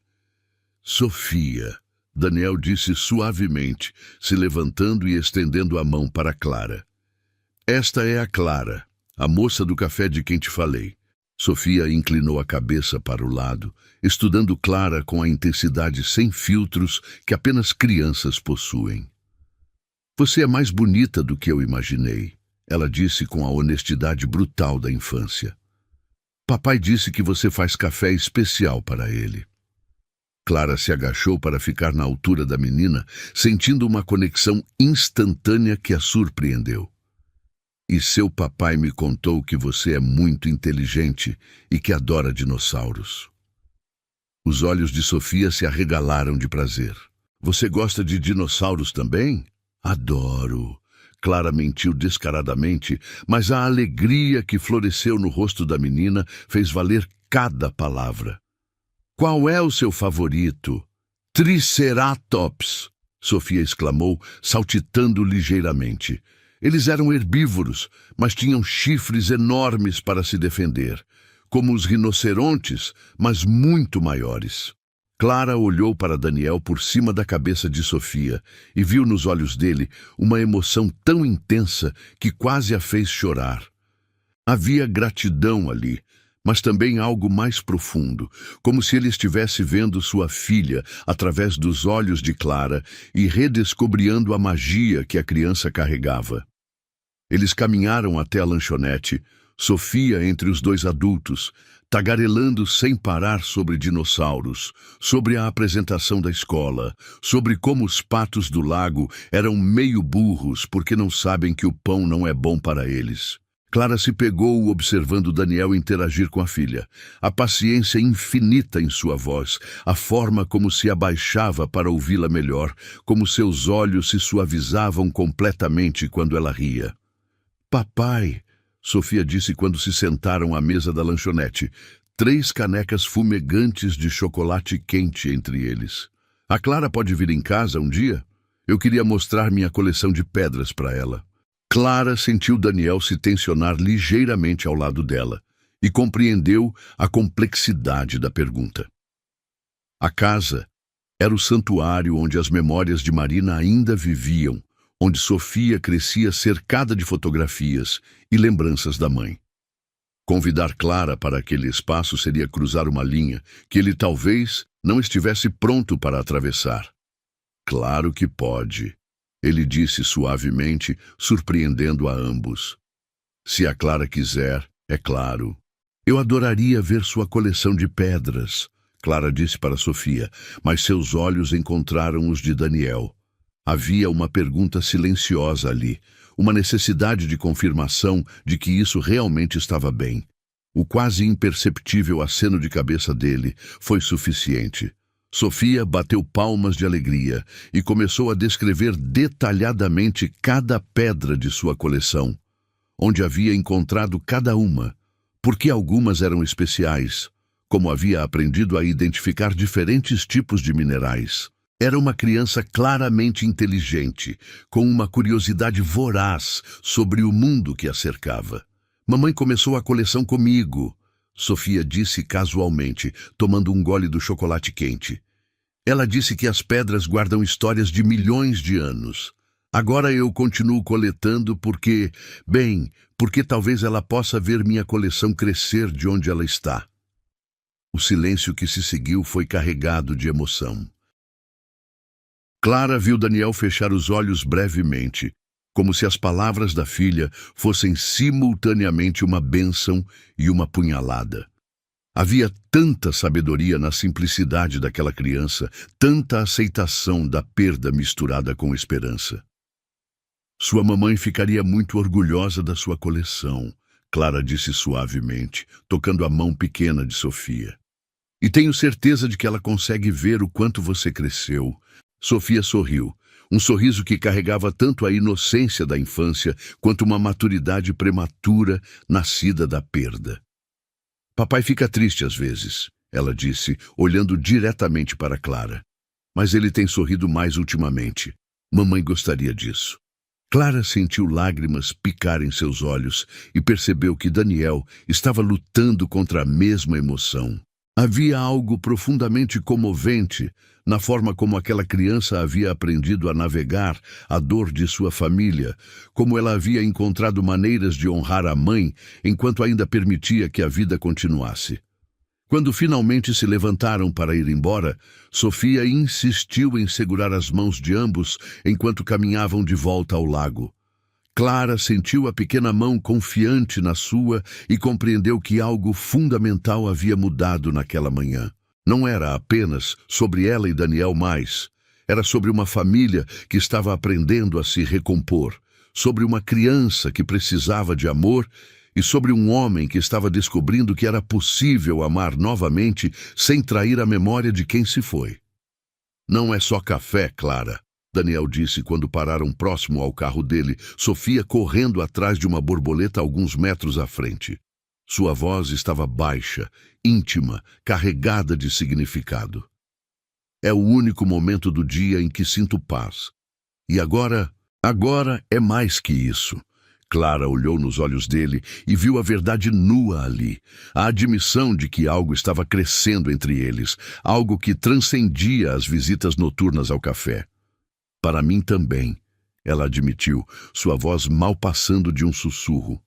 Sofia, Daniel disse suavemente, se levantando e estendendo a mão para Clara. Esta é a Clara, a moça do café de quem te falei. Sofia inclinou a cabeça para o lado, estudando Clara com a intensidade sem filtros que apenas crianças possuem. Você é mais bonita do que eu imaginei, ela disse com a honestidade brutal da infância. Papai disse que você faz café especial para ele. Clara se agachou para ficar na altura da menina, sentindo uma conexão instantânea que a surpreendeu. E seu papai me contou que você é muito inteligente e que adora dinossauros. Os olhos de Sofia se arregalaram de prazer. Você gosta de dinossauros também? Adoro. Clara mentiu descaradamente, mas a alegria que floresceu no rosto da menina fez valer cada palavra. Qual é o seu favorito? Triceratops, Sofia exclamou, saltitando ligeiramente. Eles eram herbívoros, mas tinham chifres enormes para se defender, como os rinocerontes, mas muito maiores. Clara olhou para Daniel por cima da cabeça de Sofia e viu nos olhos dele uma emoção tão intensa que quase a fez chorar. Havia gratidão ali, mas também algo mais profundo, como se ele estivesse vendo sua filha através dos olhos de Clara e redescobrindo a magia que a criança carregava. Eles caminharam até a lanchonete, Sofia entre os dois adultos, tagarelando sem parar sobre dinossauros, sobre a apresentação da escola, sobre como os patos do lago eram meio burros porque não sabem que o pão não é bom para eles. Clara se pegou observando Daniel interagir com a filha, a paciência infinita em sua voz, a forma como se abaixava para ouvi-la melhor, como seus olhos se suavizavam completamente quando ela ria. Papai, Sofia disse quando se sentaram à mesa da lanchonete, 3 canecas fumegantes de chocolate quente entre eles. A Clara pode vir em casa um dia? Eu queria mostrar minha coleção de pedras para ela. Clara sentiu Daniel se tensionar ligeiramente ao lado dela e compreendeu a complexidade da pergunta. A casa era o santuário onde as memórias de Marina ainda viviam, onde Sofia crescia cercada de fotografias e lembranças da mãe. Convidar Clara para aquele espaço seria cruzar uma linha que ele talvez não estivesse pronto para atravessar. Claro que pode, ele disse suavemente, surpreendendo a ambos. Se a Clara quiser, é claro. Eu adoraria ver sua coleção de pedras, Clara disse para Sofia, mas seus olhos encontraram os de Daniel. Havia uma pergunta silenciosa ali, uma necessidade de confirmação de que isso realmente estava bem. O quase imperceptível aceno de cabeça dele foi suficiente. Sofia bateu palmas de alegria e começou a descrever detalhadamente cada pedra de sua coleção, onde havia encontrado cada uma, porque algumas eram especiais, como havia aprendido a identificar diferentes tipos de minerais. Era uma criança claramente inteligente, com uma curiosidade voraz sobre o mundo que a cercava. Mamãe começou a coleção comigo, Sofia disse casualmente, tomando um gole do chocolate quente. Ela disse que as pedras guardam histórias de milhões de anos. Agora eu continuo coletando porque talvez ela possa ver minha coleção crescer de onde ela está. O silêncio que se seguiu foi carregado de emoção. Clara viu Daniel fechar os olhos brevemente, como se as palavras da filha fossem simultaneamente uma bênção e uma punhalada. Havia tanta sabedoria na simplicidade daquela criança, tanta aceitação da perda misturada com esperança. Sua mamãe ficaria muito orgulhosa da sua coleção, Clara disse suavemente, tocando a mão pequena de Sofia. E tenho certeza de que ela consegue ver o quanto você cresceu. Sofia sorriu. Um sorriso que carregava tanto a inocência da infância quanto uma maturidade prematura nascida da perda. Papai fica triste às vezes, ela disse, olhando diretamente para Clara. Mas ele tem sorrido mais ultimamente. Mamãe gostaria disso. Clara sentiu lágrimas picar em seus olhos e percebeu que Daniel estava lutando contra a mesma emoção. Havia algo profundamente comovente na forma como aquela criança havia aprendido a navegar a dor de sua família, como ela havia encontrado maneiras de honrar a mãe enquanto ainda permitia que a vida continuasse. Quando finalmente se levantaram para ir embora, Sofia insistiu em segurar as mãos de ambos enquanto caminhavam de volta ao lago. Clara sentiu a pequena mão confiante na sua e compreendeu que algo fundamental havia mudado naquela manhã. Não era apenas sobre ela e Daniel mais. Era sobre uma família que estava aprendendo a se recompor, sobre uma criança que precisava de amor e sobre um homem que estava descobrindo que era possível amar novamente sem trair a memória de quem se foi. Não é só café, Clara, Daniel disse quando pararam próximo ao carro dele, Sofia correndo atrás de uma borboleta alguns metros à frente. Sua voz estava baixa, íntima, carregada de significado. É o único momento do dia em que sinto paz. E agora é mais que isso. Clara olhou nos olhos dele e viu a verdade nua ali, a admissão de que algo estava crescendo entre eles, algo que transcendia as visitas noturnas ao café. Para mim também, ela admitiu, sua voz mal passando de um sussurro.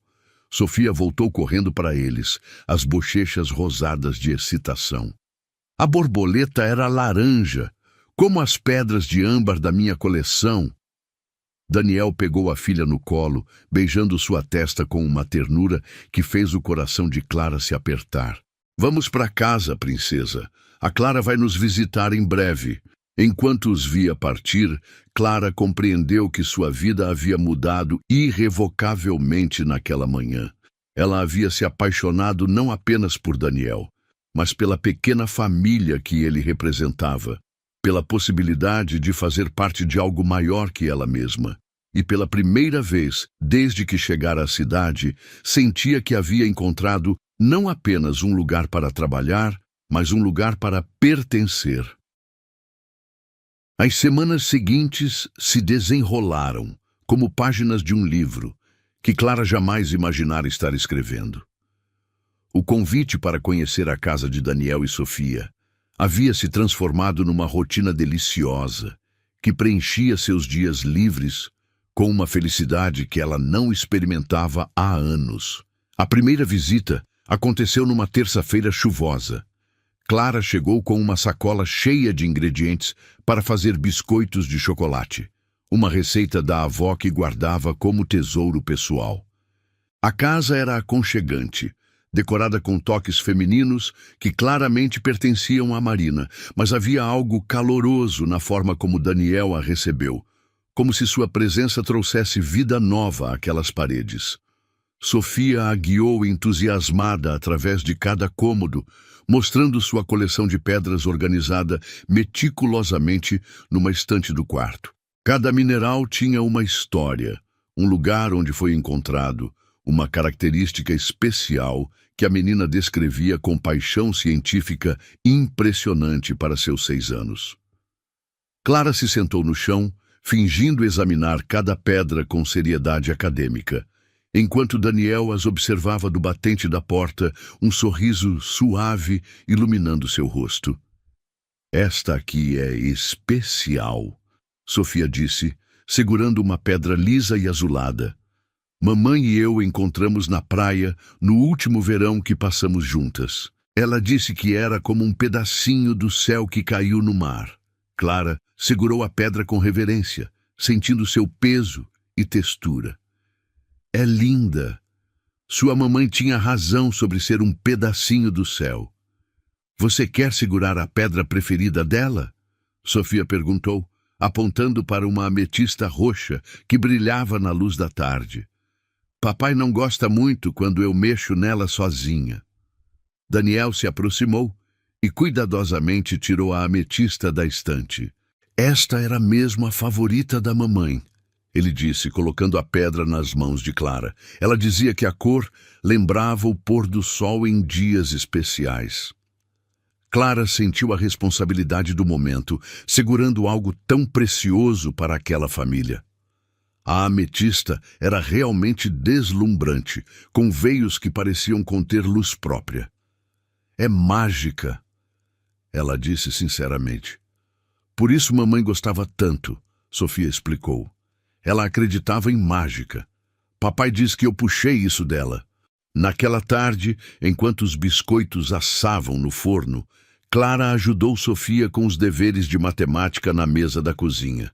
Sofia voltou correndo para eles, as bochechas rosadas de excitação. A borboleta era laranja, como as pedras de âmbar da minha coleção. Daniel pegou a filha no colo, beijando sua testa com uma ternura que fez o coração de Clara se apertar. Vamos para casa, princesa. A Clara vai nos visitar em breve. Enquanto os via partir, Clara compreendeu que sua vida havia mudado irrevocavelmente naquela manhã. Ela havia se apaixonado não apenas por Daniel, mas pela pequena família que ele representava, pela possibilidade de fazer parte de algo maior que ela mesma. E pela primeira vez, desde que chegara à cidade, sentia que havia encontrado não apenas um lugar para trabalhar, mas um lugar para pertencer. As semanas seguintes se desenrolaram, como páginas de um livro, que Clara jamais imaginara estar escrevendo. O convite para conhecer a casa de Daniel e Sofia havia se transformado numa rotina deliciosa, que preenchia seus dias livres com uma felicidade que ela não experimentava há anos. A primeira visita aconteceu numa terça-feira chuvosa. Clara chegou com uma sacola cheia de ingredientes para fazer biscoitos de chocolate, uma receita da avó que guardava como tesouro pessoal. A casa era aconchegante, decorada com toques femininos que claramente pertenciam a Marina, mas havia algo caloroso na forma como Daniel a recebeu, como se sua presença trouxesse vida nova àquelas paredes. Sofia a guiou entusiasmada através de cada cômodo, mostrando sua coleção de pedras organizada meticulosamente numa estante do quarto. Cada mineral tinha uma história, um lugar onde foi encontrado, uma característica especial que a menina descrevia com paixão científica impressionante para seus 6 anos. Clara se sentou no chão, fingindo examinar cada pedra com seriedade acadêmica, enquanto Daniel as observava do batente da porta, um sorriso suave iluminando seu rosto. Esta aqui é especial, Sofia disse, segurando uma pedra lisa e azulada. Mamãe e eu encontramos na praia no último verão que passamos juntas. Ela disse que era como um pedacinho do céu que caiu no mar. Clara segurou a pedra com reverência, sentindo seu peso e textura. É linda. Sua mamãe tinha razão sobre ser um pedacinho do céu. Você quer segurar a pedra preferida dela? Sofia perguntou, apontando para uma ametista roxa que brilhava na luz da tarde. Papai não gosta muito quando eu mexo nela sozinha. Daniel se aproximou e cuidadosamente tirou a ametista da estante. Esta era mesmo a favorita da mamãe, ele disse, colocando a pedra nas mãos de Clara. Ela dizia que a cor lembrava o pôr do sol em dias especiais. Clara sentiu a responsabilidade do momento, segurando algo tão precioso para aquela família. A ametista era realmente deslumbrante, com veios que pareciam conter luz própria. É mágica, ela disse sinceramente. Por isso mamãe gostava tanto, Sofia explicou. Ela acreditava em mágica. Papai diz que eu puxei isso dela. Naquela tarde, enquanto os biscoitos assavam no forno, Clara ajudou Sofia com os deveres de matemática na mesa da cozinha.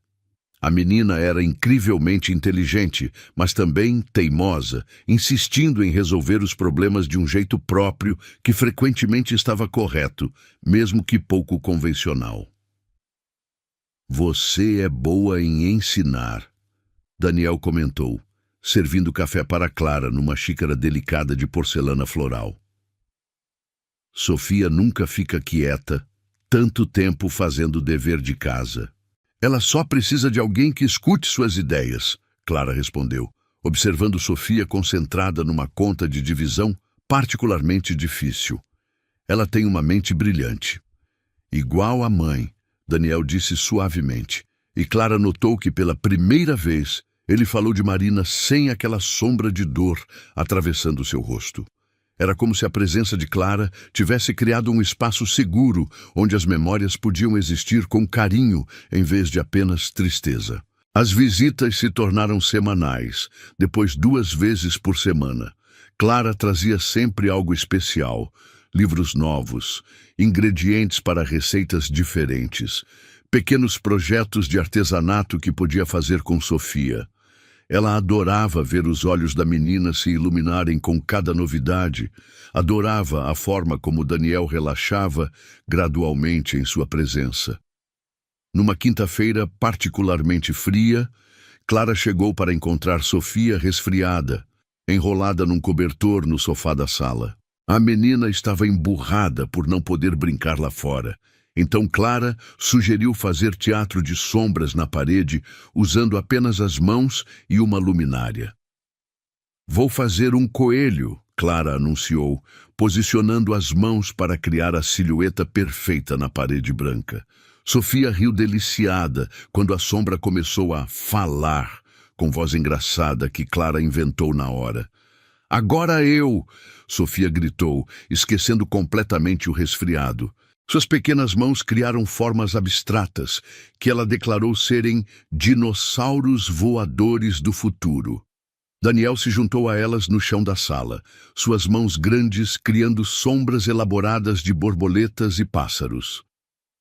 A menina era incrivelmente inteligente, mas também teimosa, insistindo em resolver os problemas de um jeito próprio que frequentemente estava correto, mesmo que pouco convencional. Você é boa em ensinar, Daniel comentou, servindo café para Clara numa xícara delicada de porcelana floral. Sofia nunca fica quieta, tanto tempo fazendo o dever de casa. Ela só precisa de alguém que escute suas ideias, Clara respondeu, observando Sofia concentrada numa conta de divisão particularmente difícil. Ela tem uma mente brilhante. Igual à mãe, Daniel disse suavemente, e Clara notou que pela primeira vez ele falou de Marina sem aquela sombra de dor atravessando seu rosto. Era como se a presença de Clara tivesse criado um espaço seguro onde as memórias podiam existir com carinho em vez de apenas tristeza. As visitas se tornaram semanais, depois 2 vezes por semana. Clara trazia sempre algo especial, livros novos, ingredientes para receitas diferentes, pequenos projetos de artesanato que podia fazer com Sofia. Ela adorava ver os olhos da menina se iluminarem com cada novidade, adorava a forma como Daniel relaxava gradualmente em sua presença. Numa quinta-feira particularmente fria, Clara chegou para encontrar Sofia resfriada, enrolada num cobertor no sofá da sala. A menina estava emburrada por não poder brincar lá fora. Então Clara sugeriu fazer teatro de sombras na parede, usando apenas as mãos e uma luminária. Vou fazer um coelho, Clara anunciou, posicionando as mãos para criar a silhueta perfeita na parede branca. Sofia riu deliciada quando a sombra começou a falar, com voz engraçada que Clara inventou na hora. Agora eu! Sofia gritou, esquecendo completamente o resfriado. Suas pequenas mãos criaram formas abstratas, que ela declarou serem dinossauros voadores do futuro. Daniel se juntou a elas no chão da sala, suas mãos grandes criando sombras elaboradas de borboletas e pássaros.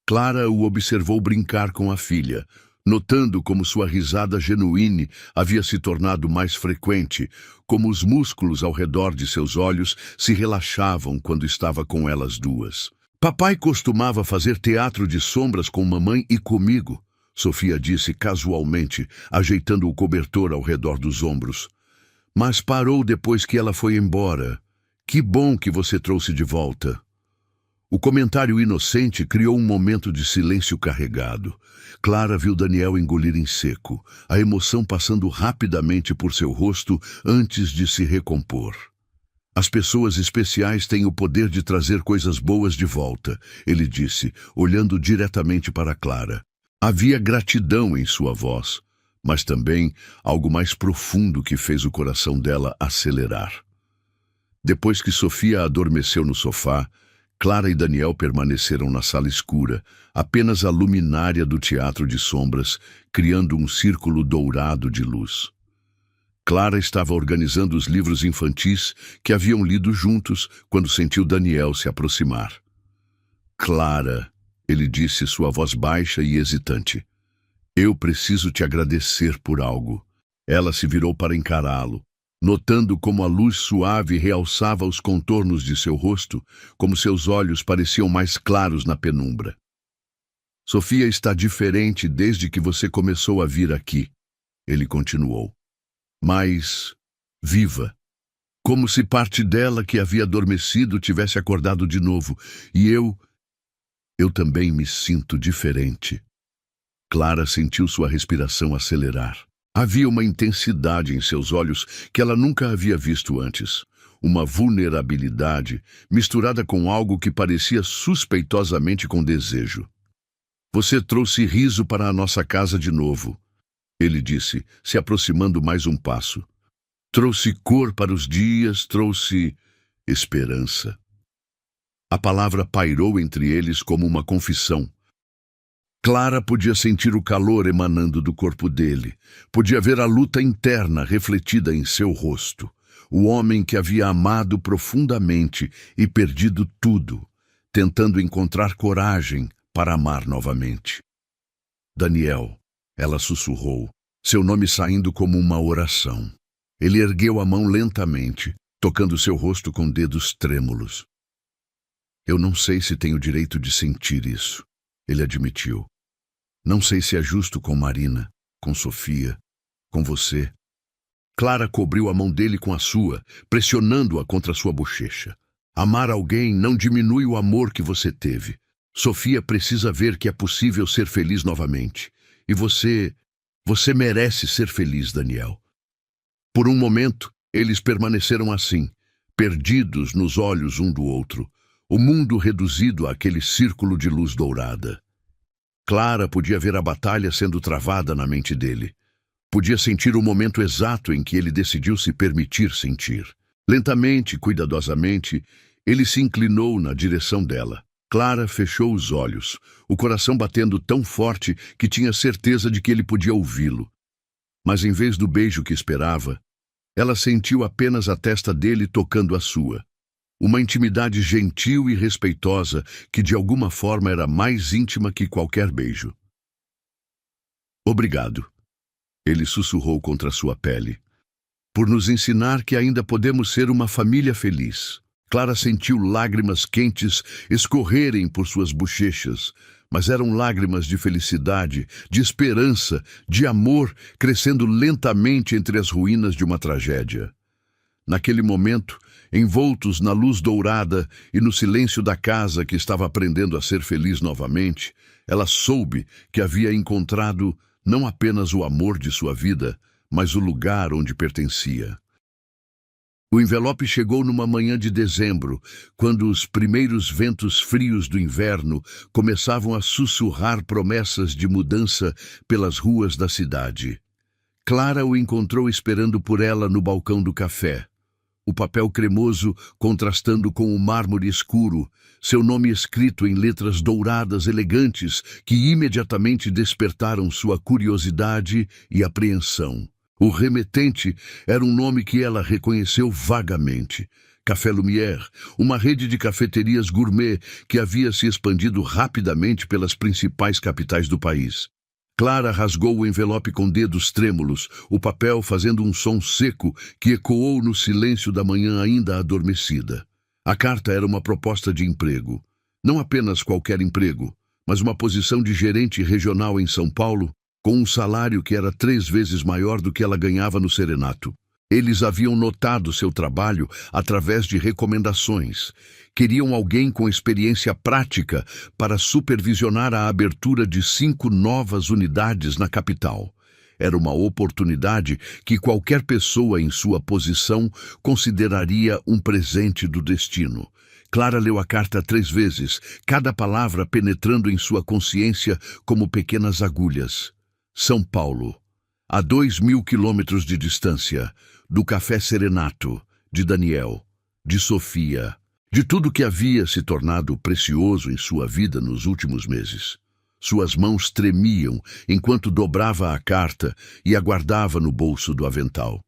Clara o observou brincar com a filha, notando como sua risada genuína havia se tornado mais frequente, como os músculos ao redor de seus olhos se relaxavam quando estava com elas duas. Papai costumava fazer teatro de sombras com mamãe e comigo, Sofia disse casualmente, ajeitando o cobertor ao redor dos ombros. Mas parou depois que ela foi embora. Que bom que você trouxe de volta. O comentário inocente criou um momento de silêncio carregado. Clara viu Daniel engolir em seco, a emoção passando rapidamente por seu rosto antes de se recompor. As pessoas especiais têm o poder de trazer coisas boas de volta, ele disse, olhando diretamente para Clara. Havia gratidão em sua voz, mas também algo mais profundo que fez o coração dela acelerar. Depois que Sofia adormeceu no sofá, Clara e Daniel permaneceram na sala escura, apenas a luminária do teatro de sombras, criando um círculo dourado de luz. Clara estava organizando os livros infantis que haviam lido juntos quando sentiu Daniel se aproximar. Clara, ele disse, sua voz baixa e hesitante. Eu preciso te agradecer por algo. Ela se virou para encará-lo, notando como a luz suave realçava os contornos de seu rosto, como seus olhos pareciam mais claros na penumbra. Sofia está diferente desde que você começou a vir aqui, ele continuou. Mais viva, como se parte dela que havia adormecido tivesse acordado de novo, e eu também me sinto diferente. Clara sentiu sua respiração acelerar. Havia uma intensidade em seus olhos que ela nunca havia visto antes. Uma vulnerabilidade misturada com algo que parecia suspeitosamente com desejo. Você trouxe riso para a nossa casa de novo, ele disse, se aproximando mais um passo. Trouxe cor para os dias, trouxe esperança. A palavra pairou entre eles como uma confissão. Clara podia sentir o calor emanando do corpo dele. Podia ver a luta interna refletida em seu rosto. O homem que havia amado profundamente e perdido tudo, tentando encontrar coragem para amar novamente. Daniel, ela sussurrou, seu nome saindo como uma oração. Ele ergueu a mão lentamente, tocando seu rosto com dedos trêmulos. Eu não sei se tenho direito de sentir isso, ele admitiu. Não sei se é justo com Marina, com Sofia, com você. Clara cobriu a mão dele com a sua, pressionando-a contra sua bochecha. Amar alguém não diminui o amor que você teve. Sofia precisa ver que é possível ser feliz novamente. E você merece ser feliz, Daniel. Por um momento, eles permaneceram assim, perdidos nos olhos um do outro, o mundo reduzido àquele círculo de luz dourada. Clara podia ver a batalha sendo travada na mente dele. Podia sentir o momento exato em que ele decidiu se permitir sentir. Lentamente, cuidadosamente, ele se inclinou na direção dela. Clara fechou os olhos, o coração batendo tão forte que tinha certeza de que ele podia ouvi-lo. Mas em vez do beijo que esperava, ela sentiu apenas a testa dele tocando a sua. Uma intimidade gentil e respeitosa que de alguma forma era mais íntima que qualquer beijo. Obrigado, ele sussurrou contra sua pele, por nos ensinar que ainda podemos ser uma família feliz. Clara sentiu lágrimas quentes escorrerem por suas bochechas, mas eram lágrimas de felicidade, de esperança, de amor, crescendo lentamente entre as ruínas de uma tragédia. Naquele momento, envoltos na luz dourada e no silêncio da casa que estava aprendendo a ser feliz novamente, ela soube que havia encontrado não apenas o amor de sua vida, mas o lugar onde pertencia. O envelope chegou numa manhã de dezembro, quando os primeiros ventos frios do inverno começavam a sussurrar promessas de mudança pelas ruas da cidade. Clara o encontrou esperando por ela no balcão do café. O papel cremoso contrastando com o mármore escuro, seu nome escrito em letras douradas elegantes que imediatamente despertaram sua curiosidade e apreensão. O remetente era um nome que ela reconheceu vagamente. Café Lumière, uma rede de cafeterias gourmet que havia se expandido rapidamente pelas principais capitais do país. Clara rasgou o envelope com dedos trêmulos, o papel fazendo um som seco que ecoou no silêncio da manhã ainda adormecida. A carta era uma proposta de emprego. Não apenas qualquer emprego, mas uma posição de gerente regional em São Paulo, com um salário que era 3 vezes maior do que ela ganhava no Serenato. Eles haviam notado seu trabalho através de recomendações. Queriam alguém com experiência prática para supervisionar a abertura de 5 novas unidades na capital. Era uma oportunidade que qualquer pessoa em sua posição consideraria um presente do destino. Clara leu a carta 3 vezes, cada palavra penetrando em sua consciência como pequenas agulhas. São Paulo, a 2.000 quilômetros de distância, do Café Serenato, de Daniel, de Sofia, de tudo que havia se tornado precioso em sua vida nos últimos meses. Suas mãos tremiam enquanto dobrava a carta e a guardava no bolso do avental.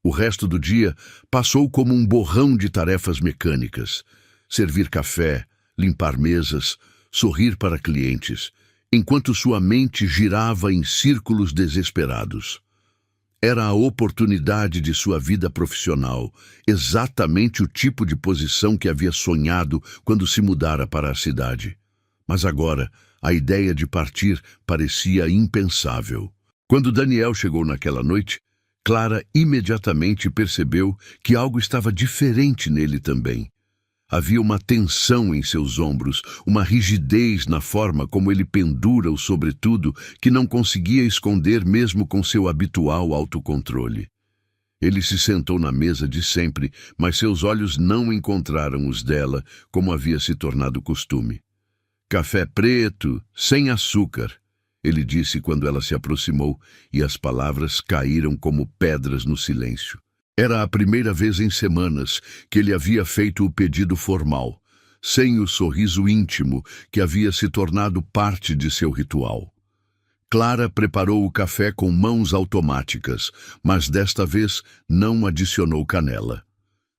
O resto do dia passou como um borrão de tarefas mecânicas. Servir café, limpar mesas, sorrir para clientes, enquanto sua mente girava em círculos desesperados. Era a oportunidade de sua vida profissional, exatamente o tipo de posição que havia sonhado quando se mudara para a cidade. Mas agora, a ideia de partir parecia impensável. Quando Daniel chegou naquela noite, Clara imediatamente percebeu que algo estava diferente nele também. Havia uma tensão em seus ombros, uma rigidez na forma como ele pendura o sobretudo que não conseguia esconder mesmo com seu habitual autocontrole. Ele se sentou na mesa de sempre, mas seus olhos não encontraram os dela, como havia se tornado costume. Café preto, sem açúcar, ele disse quando ela se aproximou, e as palavras caíram como pedras no silêncio. Era a primeira vez em semanas que ele havia feito o pedido formal, sem o sorriso íntimo que havia se tornado parte de seu ritual. Clara preparou o café com mãos automáticas, mas desta vez não adicionou canela.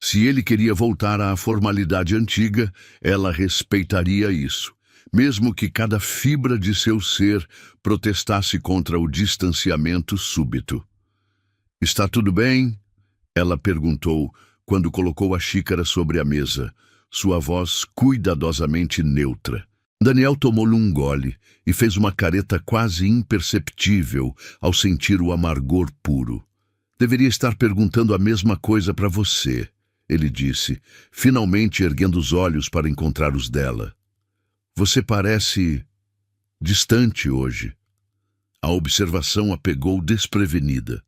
Se ele queria voltar à formalidade antiga, ela respeitaria isso, mesmo que cada fibra de seu ser protestasse contra o distanciamento súbito. "Está tudo bem?" Ela perguntou quando colocou a xícara sobre a mesa, sua voz cuidadosamente neutra. Daniel tomou-lhe um gole e fez uma careta quase imperceptível ao sentir o amargor puro. "Deveria estar perguntando a mesma coisa para você", ele disse, finalmente erguendo os olhos para encontrar os dela. "Você parece distante hoje." A observação a pegou desprevenida.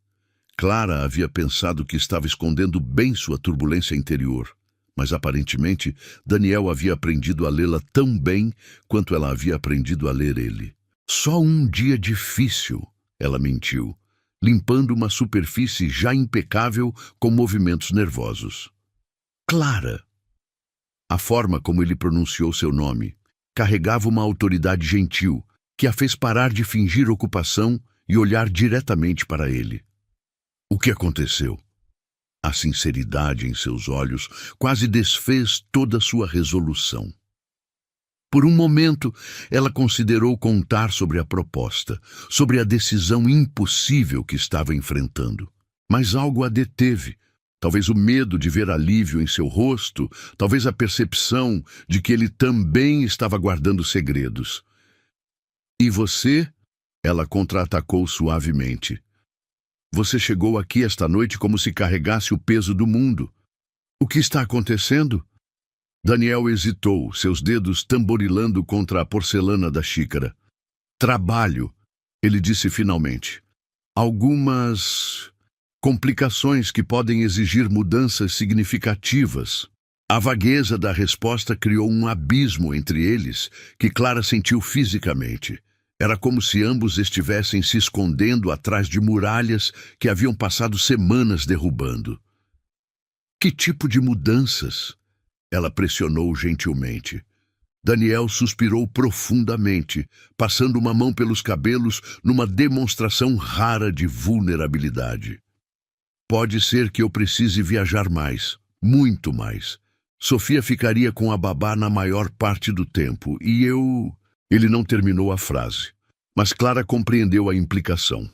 Clara havia pensado que estava escondendo bem sua turbulência interior, mas aparentemente Daniel havia aprendido a lê-la tão bem quanto ela havia aprendido a ler ele. "Só um dia difícil", ela mentiu, limpando uma superfície já impecável com movimentos nervosos. "Clara." A forma como ele pronunciou seu nome carregava uma autoridade gentil que a fez parar de fingir ocupação e olhar diretamente para ele. "O que aconteceu?" A sinceridade em seus olhos quase desfez toda sua resolução. Por um momento, ela considerou contar sobre a proposta, sobre a decisão impossível que estava enfrentando. Mas algo a deteve. Talvez o medo de ver alívio em seu rosto, talvez a percepção de que ele também estava guardando segredos. "E você?" Ela contra-atacou suavemente. "Você chegou aqui esta noite como se carregasse o peso do mundo. O que está acontecendo?" Daniel hesitou, seus dedos tamborilando contra a porcelana da xícara. "Trabalho", ele disse finalmente. "Algumas complicações que podem exigir mudanças significativas." A vagueza da resposta criou um abismo entre eles que Clara sentiu fisicamente. Era como se ambos estivessem se escondendo atrás de muralhas que haviam passado semanas derrubando. "Que tipo de mudanças?" Ela pressionou gentilmente. Daniel suspirou profundamente, passando uma mão pelos cabelos numa demonstração rara de vulnerabilidade. "Pode ser que eu precise viajar mais, muito mais. Sofia ficaria com a babá na maior parte do tempo, e eu..." Ele não terminou a frase, mas Clara compreendeu a implicação.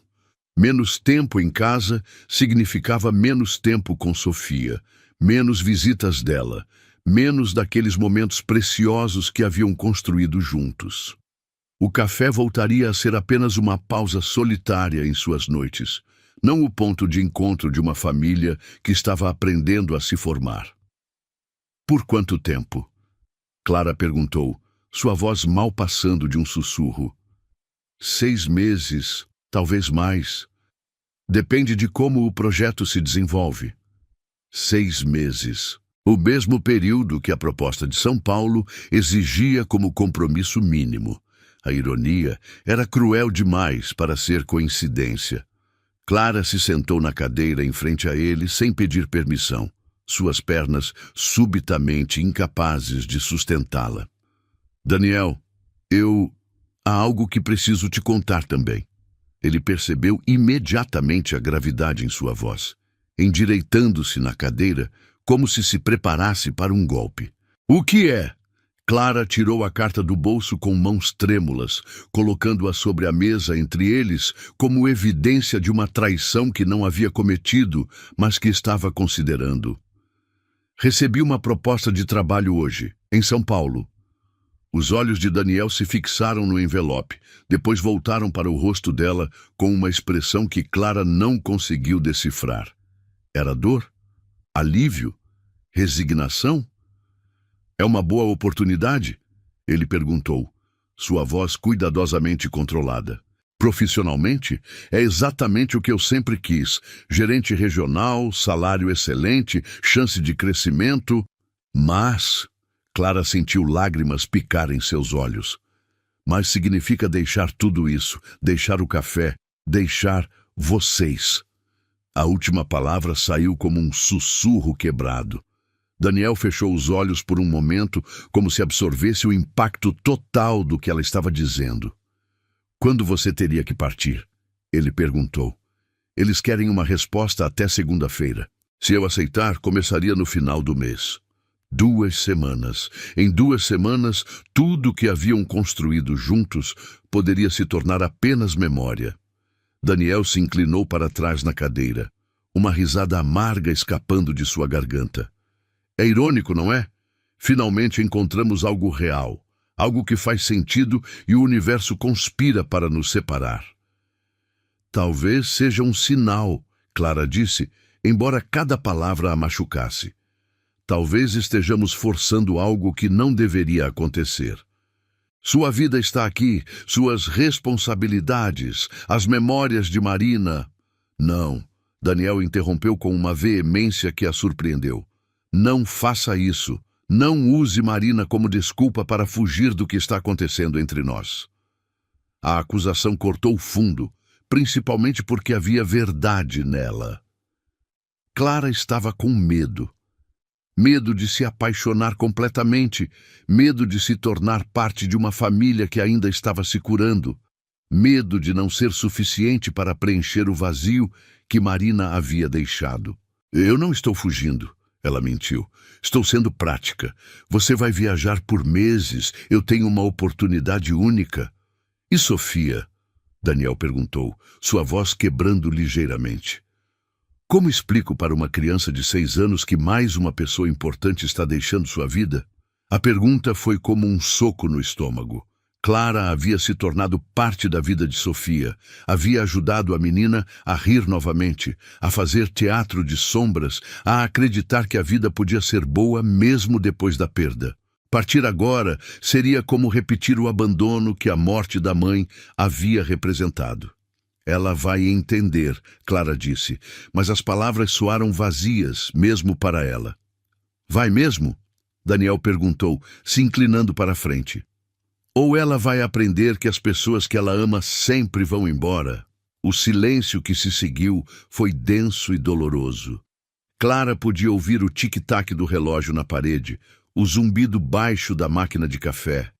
Menos tempo em casa significava menos tempo com Sofia, menos visitas dela, menos daqueles momentos preciosos que haviam construído juntos. O café voltaria a ser apenas uma pausa solitária em suas noites, não o ponto de encontro de uma família que estava aprendendo a se formar. "Por quanto tempo?" Clara perguntou, sua voz mal passando de um sussurro. 6 meses, talvez mais. Depende de como o projeto se desenvolve." 6 meses. O mesmo período que a proposta de São Paulo exigia como compromisso mínimo. A ironia era cruel demais para ser coincidência. Clara se sentou na cadeira em frente a ele sem pedir permissão, suas pernas subitamente incapazes de sustentá-la. "Daniel, há algo que preciso te contar também." Ele percebeu imediatamente a gravidade em sua voz, endireitando-se na cadeira como se preparasse para um golpe. "O que é?" Clara tirou a carta do bolso com mãos trêmulas, colocando-a sobre a mesa entre eles como evidência de uma traição que não havia cometido, mas que estava considerando. "Recebi uma proposta de trabalho hoje, em São Paulo." Os olhos de Daniel se fixaram no envelope, depois voltaram para o rosto dela com uma expressão que Clara não conseguiu decifrar. Era dor? Alívio? Resignação? É uma boa oportunidade? Ele perguntou, sua voz cuidadosamente controlada. Profissionalmente, é exatamente o que eu sempre quis. Gerente regional, salário excelente, chance de crescimento. Mas, Clara sentiu lágrimas picar em seus olhos. Mas significa deixar tudo isso, deixar o café, deixar vocês. A última palavra saiu como um sussurro quebrado. Daniel fechou os olhos por um momento, como se absorvesse o impacto total do que ela estava dizendo. Quando você teria que partir? Ele perguntou. Eles querem uma resposta até segunda-feira. Se eu aceitar, começaria no final do mês. 2 semanas. Em 2 semanas, tudo o que haviam construído juntos poderia se tornar apenas memória. Daniel se inclinou para trás na cadeira, uma risada amarga escapando de sua garganta. É irônico, não é? Finalmente encontramos algo real, algo que faz sentido e o universo conspira para nos separar. Talvez seja um sinal, Clara disse, embora cada palavra a machucasse. Talvez estejamos forçando algo que não deveria acontecer. Sua vida está aqui, suas responsabilidades, as memórias de Marina. Não, Daniel interrompeu com uma veemência que a surpreendeu. Não faça isso. Não use Marina como desculpa para fugir do que está acontecendo entre nós. A acusação cortou fundo, principalmente porque havia verdade nela. Clara estava com medo. Medo de se apaixonar completamente, medo de se tornar parte de uma família que ainda estava se curando, medo de não ser suficiente para preencher o vazio que Marina havia deixado. Eu não estou fugindo. Ela mentiu. Estou sendo prática. Você vai viajar por meses. Eu tenho uma oportunidade única. E Sofia? Daniel perguntou, sua voz quebrando ligeiramente. Como explico para uma criança de 6 anos que mais uma pessoa importante está deixando sua vida? A pergunta foi como um soco no estômago. Clara havia se tornado parte da vida de Sofia, havia ajudado a menina a rir novamente, a fazer teatro de sombras, a acreditar que a vida podia ser boa mesmo depois da perda. Partir agora seria como repetir o abandono que a morte da mãe havia representado. Ela vai entender, Clara disse, mas as palavras soaram vazias, mesmo para ela. Vai mesmo? Daniel perguntou, se inclinando para a frente. Ou ela vai aprender que as pessoas que ela ama sempre vão embora? O silêncio que se seguiu foi denso e doloroso. Clara podia ouvir o tic-tac do relógio na parede, o zumbido baixo da máquina de café,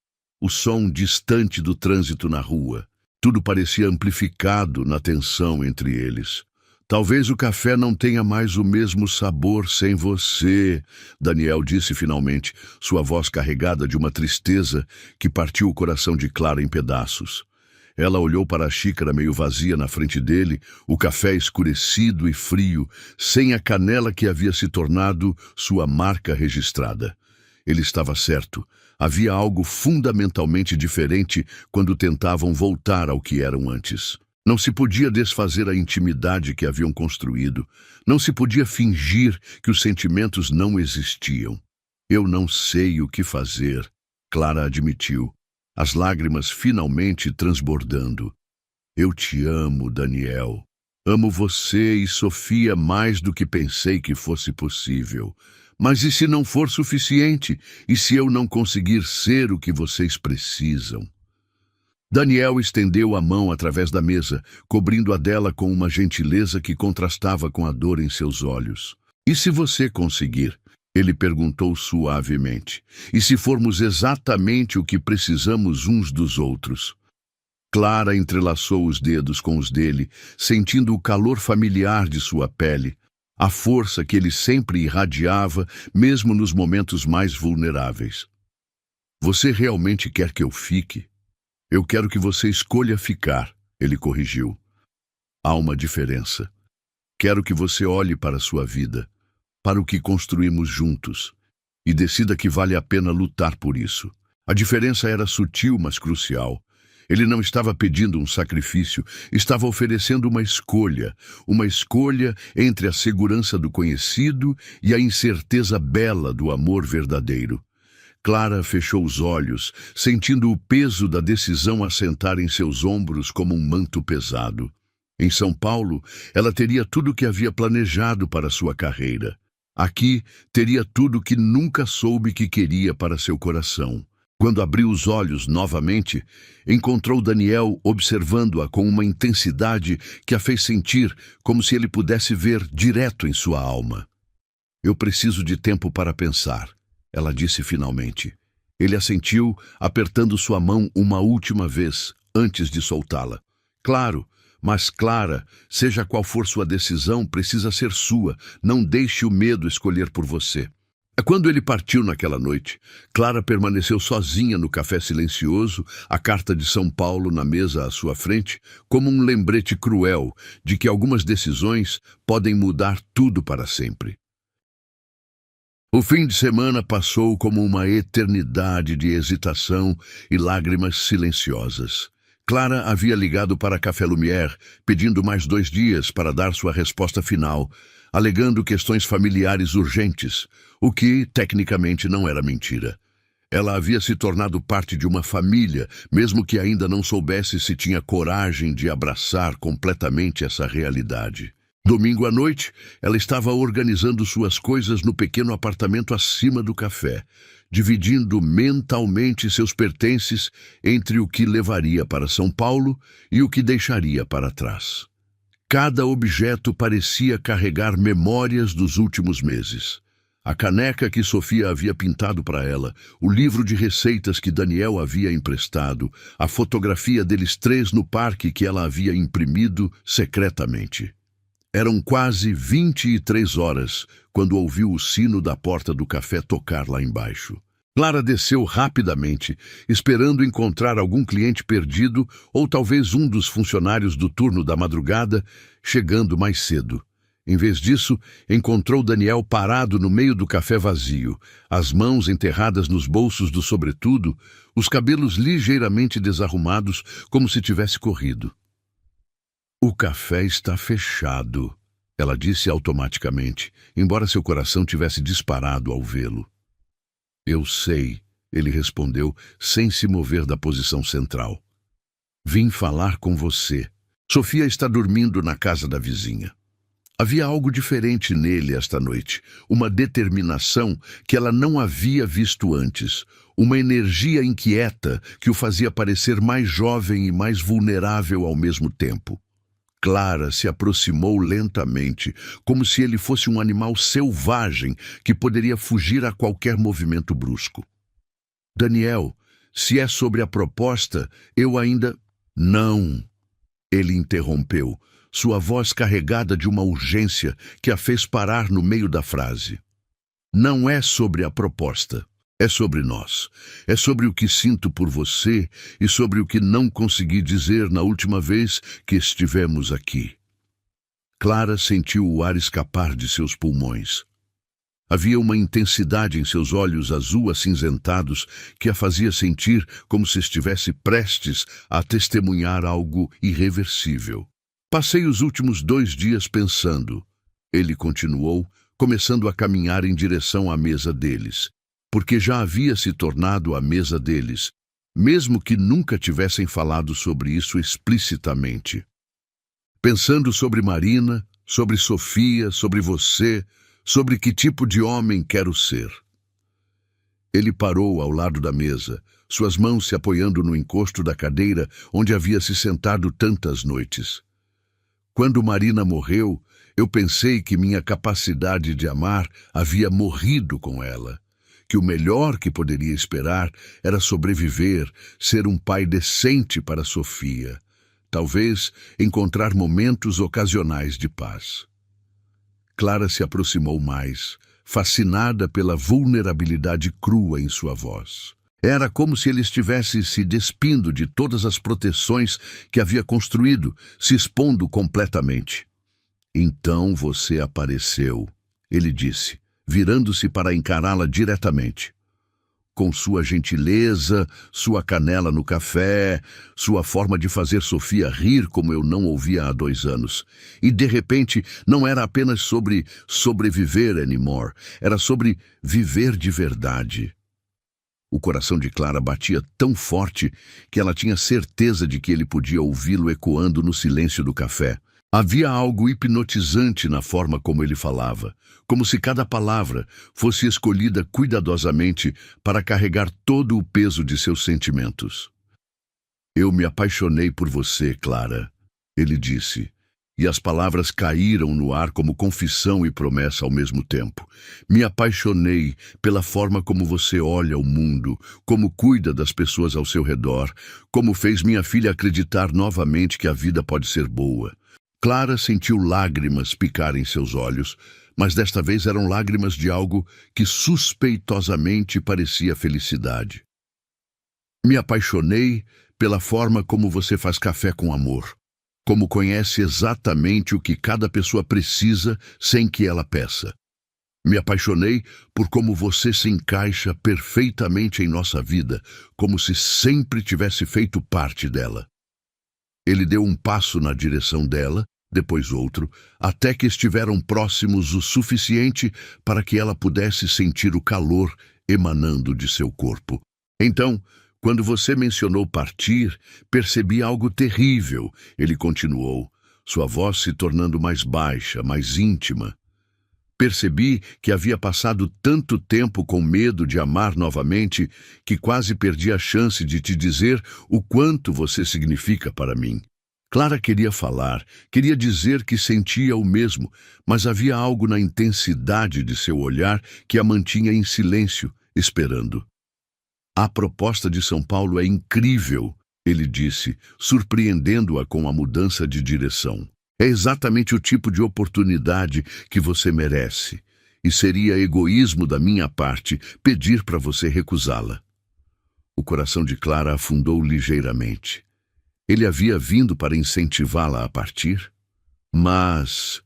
o som distante do trânsito na rua. Tudo parecia amplificado na tensão entre eles. Talvez o café não tenha mais o mesmo sabor sem você, Daniel disse finalmente, sua voz carregada de uma tristeza que partiu o coração de Clara em pedaços. Ela olhou para a xícara meio vazia na frente dele, o café escurecido e frio, sem a canela que havia se tornado sua marca registrada. Ele estava certo. Havia algo fundamentalmente diferente quando tentavam voltar ao que eram antes. Não se podia desfazer a intimidade que haviam construído. Não se podia fingir que os sentimentos não existiam. Eu não sei o que fazer, Clara admitiu, as lágrimas finalmente transbordando. Eu te amo, Daniel. Amo você e Sofia mais do que pensei que fosse possível. Mas e se não for suficiente? E se eu não conseguir ser o que vocês precisam? Daniel estendeu a mão através da mesa, cobrindo a dela com uma gentileza que contrastava com a dor em seus olhos. E se você conseguir? Ele perguntou suavemente. E se formos exatamente o que precisamos uns dos outros? Clara entrelaçou os dedos com os dele, sentindo o calor familiar de sua pele, a força que ele sempre irradiava, mesmo nos momentos mais vulneráveis. Você realmente quer que eu fique? Eu quero que você escolha ficar, ele corrigiu. Há uma diferença. Quero que você olhe para a sua vida, para o que construímos juntos, e decida que vale a pena lutar por isso. A diferença era sutil, mas crucial. Ele não estava pedindo um sacrifício, estava oferecendo uma escolha entre a segurança do conhecido e a incerteza bela do amor verdadeiro. Clara fechou os olhos, sentindo o peso da decisão assentar em seus ombros como um manto pesado. Em São Paulo, ela teria tudo o que havia planejado para sua carreira. Aqui, teria tudo o que nunca soube que queria para seu coração. Quando abriu os olhos novamente, encontrou Daniel observando-a com uma intensidade que a fez sentir como se ele pudesse ver direto em sua alma. "Eu preciso de tempo para pensar", ela disse finalmente. Ele assentiu, apertando sua mão uma última vez, antes de soltá-la. "Claro, mas Clara, seja qual for sua decisão, precisa ser sua. Não deixe o medo escolher por você." Quando ele partiu naquela noite, Clara permaneceu sozinha no café silencioso, a carta de São Paulo na mesa à sua frente, como um lembrete cruel de que algumas decisões podem mudar tudo para sempre. O fim de semana passou como uma eternidade de hesitação e lágrimas silenciosas. Clara havia ligado para Café Lumière, pedindo mais 2 dias para dar sua resposta final, alegando questões familiares urgentes, o que, tecnicamente, não era mentira. Ela havia se tornado parte de uma família, mesmo que ainda não soubesse se tinha coragem de abraçar completamente essa realidade. Domingo à noite, ela estava organizando suas coisas no pequeno apartamento acima do café, dividindo mentalmente seus pertences entre o que levaria para São Paulo e o que deixaria para trás. Cada objeto parecia carregar memórias dos últimos meses. A caneca que Sofia havia pintado para ela, o livro de receitas que Daniel havia emprestado, a fotografia deles 3 no parque que ela havia imprimido secretamente. Eram quase 23 horas quando ouviu o sino da porta do café tocar lá embaixo. Clara desceu rapidamente, esperando encontrar algum cliente perdido ou talvez um dos funcionários do turno da madrugada chegando mais cedo. Em vez disso, encontrou Daniel parado no meio do café vazio, as mãos enterradas nos bolsos do sobretudo, os cabelos ligeiramente desarrumados, como se tivesse corrido. "O café está fechado", ela disse automaticamente, embora seu coração tivesse disparado ao vê-lo. "Eu sei", ele respondeu, sem se mover da posição central. "Vim falar com você. Sofia está dormindo na casa da vizinha." Havia algo diferente nele esta noite, uma determinação que ela não havia visto antes, uma energia inquieta que o fazia parecer mais jovem e mais vulnerável ao mesmo tempo. Clara se aproximou lentamente, como se ele fosse um animal selvagem que poderia fugir a qualquer movimento brusco. "Daniel, se é sobre a proposta, eu ainda..." "Não", ele interrompeu, sua voz carregada de uma urgência que a fez parar no meio da frase. "Não é sobre a proposta. É sobre nós. É sobre o que sinto por você e sobre o que não consegui dizer na última vez que estivemos aqui." Clara sentiu o ar escapar de seus pulmões. Havia uma intensidade em seus olhos azul-acinzentados que a fazia sentir como se estivesse prestes a testemunhar algo irreversível. "Passei os últimos 2 dias pensando", ele continuou, começando a caminhar em direção à mesa deles, porque já havia se tornado a mesa deles, mesmo que nunca tivessem falado sobre isso explicitamente. "Pensando sobre Marina, sobre Sofia, sobre você, sobre que tipo de homem quero ser." Ele parou ao lado da mesa, suas mãos se apoiando no encosto da cadeira onde havia se sentado tantas noites. "Quando Marina morreu, eu pensei que minha capacidade de amar havia morrido com ela, que o melhor que poderia esperar era sobreviver, ser um pai decente para Sofia, talvez encontrar momentos ocasionais de paz." Clara se aproximou mais, fascinada pela vulnerabilidade crua em sua voz. Era como se ele estivesse se despindo de todas as proteções que havia construído, se expondo completamente. "Então você apareceu", ele disse, virando-se para encará-la diretamente. Com sua gentileza, sua canela no café, sua forma de fazer Sofia rir como eu não ouvia há 2 anos. E, de repente, não era apenas sobre sobreviver anymore, era sobre viver de verdade. O coração de Clara batia tão forte que ela tinha certeza de que ele podia ouvi-lo ecoando no silêncio do café. Havia algo hipnotizante na forma como ele falava, como se cada palavra fosse escolhida cuidadosamente para carregar todo o peso de seus sentimentos. Eu me apaixonei por você, Clara, ele disse, e as palavras caíram no ar como confissão e promessa ao mesmo tempo. Me apaixonei pela forma como você olha o mundo, como cuida das pessoas ao seu redor, como fez minha filha acreditar novamente que a vida pode ser boa. Clara sentiu lágrimas picar em seus olhos, mas desta vez eram lágrimas de algo que suspeitosamente parecia felicidade. Me apaixonei pela forma como você faz café com amor, como conhece exatamente o que cada pessoa precisa sem que ela peça. Me apaixonei por como você se encaixa perfeitamente em nossa vida, como se sempre tivesse feito parte dela. Ele deu um passo na direção dela, depois outro, até que estiveram próximos o suficiente para que ela pudesse sentir o calor emanando de seu corpo. Então, quando você mencionou partir, percebi algo terrível, ele continuou, sua voz se tornando mais baixa, mais íntima. Percebi que havia passado tanto tempo com medo de amar novamente que quase perdi a chance de te dizer o quanto você significa para mim. Clara queria falar, queria dizer que sentia o mesmo, mas havia algo na intensidade de seu olhar que a mantinha em silêncio, esperando. A proposta de São Paulo é incrível, ele disse, surpreendendo-a com a mudança de direção. É exatamente o tipo de oportunidade que você merece, e seria egoísmo da minha parte pedir para você recusá-la. O coração de Clara afundou ligeiramente. Ele havia vindo para incentivá-la a partir? Mas,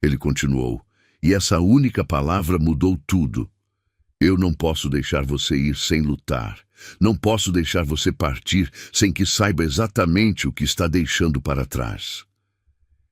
ele continuou, e essa única palavra mudou tudo. Eu não posso deixar você ir sem lutar. Não posso deixar você partir sem que saiba exatamente o que está deixando para trás.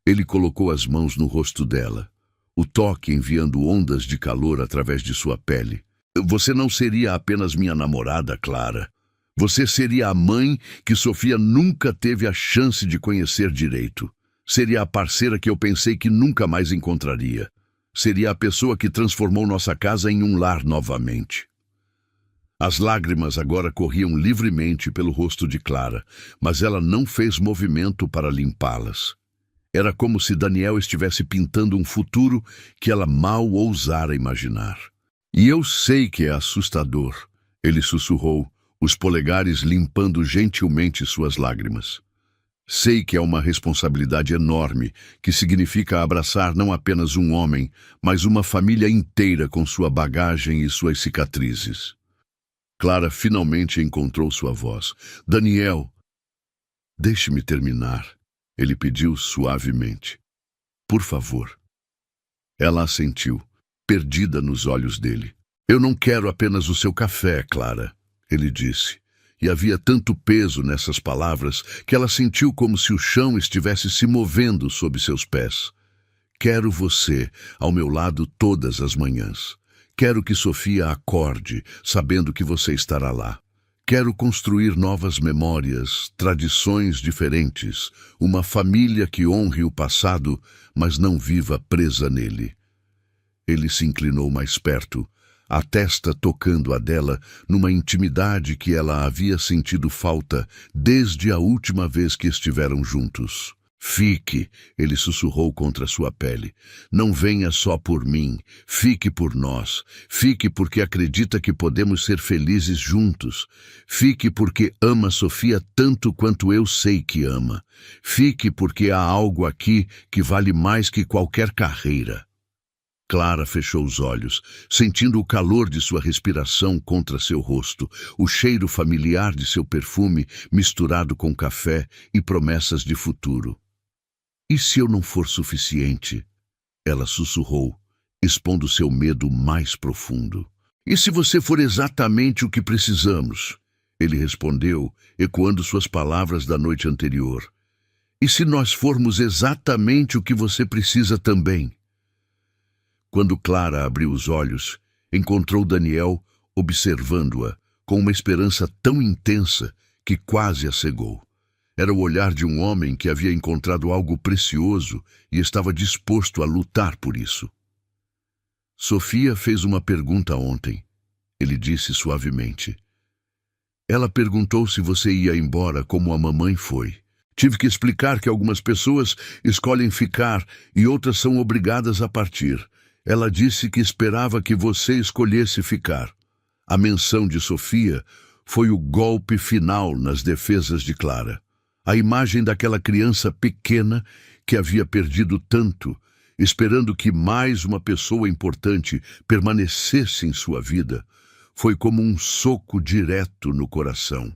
Ele colocou as mãos no rosto dela, o toque enviando ondas de calor através de sua pele. Você não seria apenas minha namorada, Clara. Você seria a mãe que Sofia nunca teve a chance de conhecer direito. Seria a parceira que eu pensei que nunca mais encontraria. Seria a pessoa que transformou nossa casa em um lar novamente. As lágrimas agora corriam livremente pelo rosto de Clara, mas ela não fez movimento para limpá-las. Era como se Daniel estivesse pintando um futuro que ela mal ousara imaginar. E eu sei que é assustador, ele sussurrou, os polegares limpando gentilmente suas lágrimas. Sei que é uma responsabilidade enorme, que significa abraçar não apenas um homem, mas uma família inteira com sua bagagem e suas cicatrizes. Clara finalmente encontrou sua voz. Daniel, deixe-me terminar, ele pediu suavemente. Por favor. Ela assentiu, perdida nos olhos dele. Eu não quero apenas o seu café, Clara, ele disse, e havia tanto peso nessas palavras que ela sentiu como se o chão estivesse se movendo sob seus pés. Quero você ao meu lado todas as manhãs. Quero que Sofia acorde, sabendo que você estará lá. Quero construir novas memórias, tradições diferentes, uma família que honre o passado, mas não viva presa nele. Ele se inclinou mais perto, a testa tocando a dela numa intimidade que ela havia sentido falta desde a última vez que estiveram juntos. Fique, ele sussurrou contra sua pele. Não venha só por mim, fique por nós. Fique porque acredita que podemos ser felizes juntos. Fique porque ama Sofia tanto quanto eu sei que ama. Fique porque há algo aqui que vale mais que qualquer carreira. Clara fechou os olhos, sentindo o calor de sua respiração contra seu rosto, o cheiro familiar de seu perfume misturado com café e promessas de futuro. E se eu não for suficiente? Ela sussurrou, expondo seu medo mais profundo. E se você for exatamente o que precisamos? Ele respondeu, ecoando suas palavras da noite anterior. E se nós formos exatamente o que você precisa também? Quando Clara abriu os olhos, encontrou Daniel observando-a, com uma esperança tão intensa que quase a cegou. Era o olhar de um homem que havia encontrado algo precioso e estava disposto a lutar por isso. Sofia fez uma pergunta ontem, ele disse suavemente. Ela perguntou se você ia embora como a mamãe foi. Tive que explicar que algumas pessoas escolhem ficar e outras são obrigadas a partir. Ela disse que esperava que você escolhesse ficar. A menção de Sofia foi o golpe final nas defesas de Clara. A imagem daquela criança pequena que havia perdido tanto, esperando que mais uma pessoa importante permanecesse em sua vida, foi como um soco direto no coração.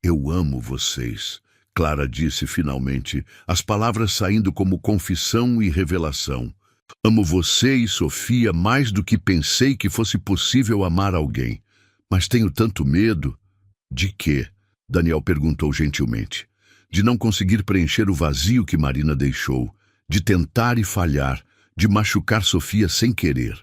Eu amo vocês, Clara disse finalmente, as palavras saindo como confissão e revelação. Amo você e Sofia mais do que pensei que fosse possível amar alguém. Mas tenho tanto medo. De quê? Daniel perguntou gentilmente. De não conseguir preencher o vazio que Marina deixou, de tentar e falhar, de machucar Sofia sem querer.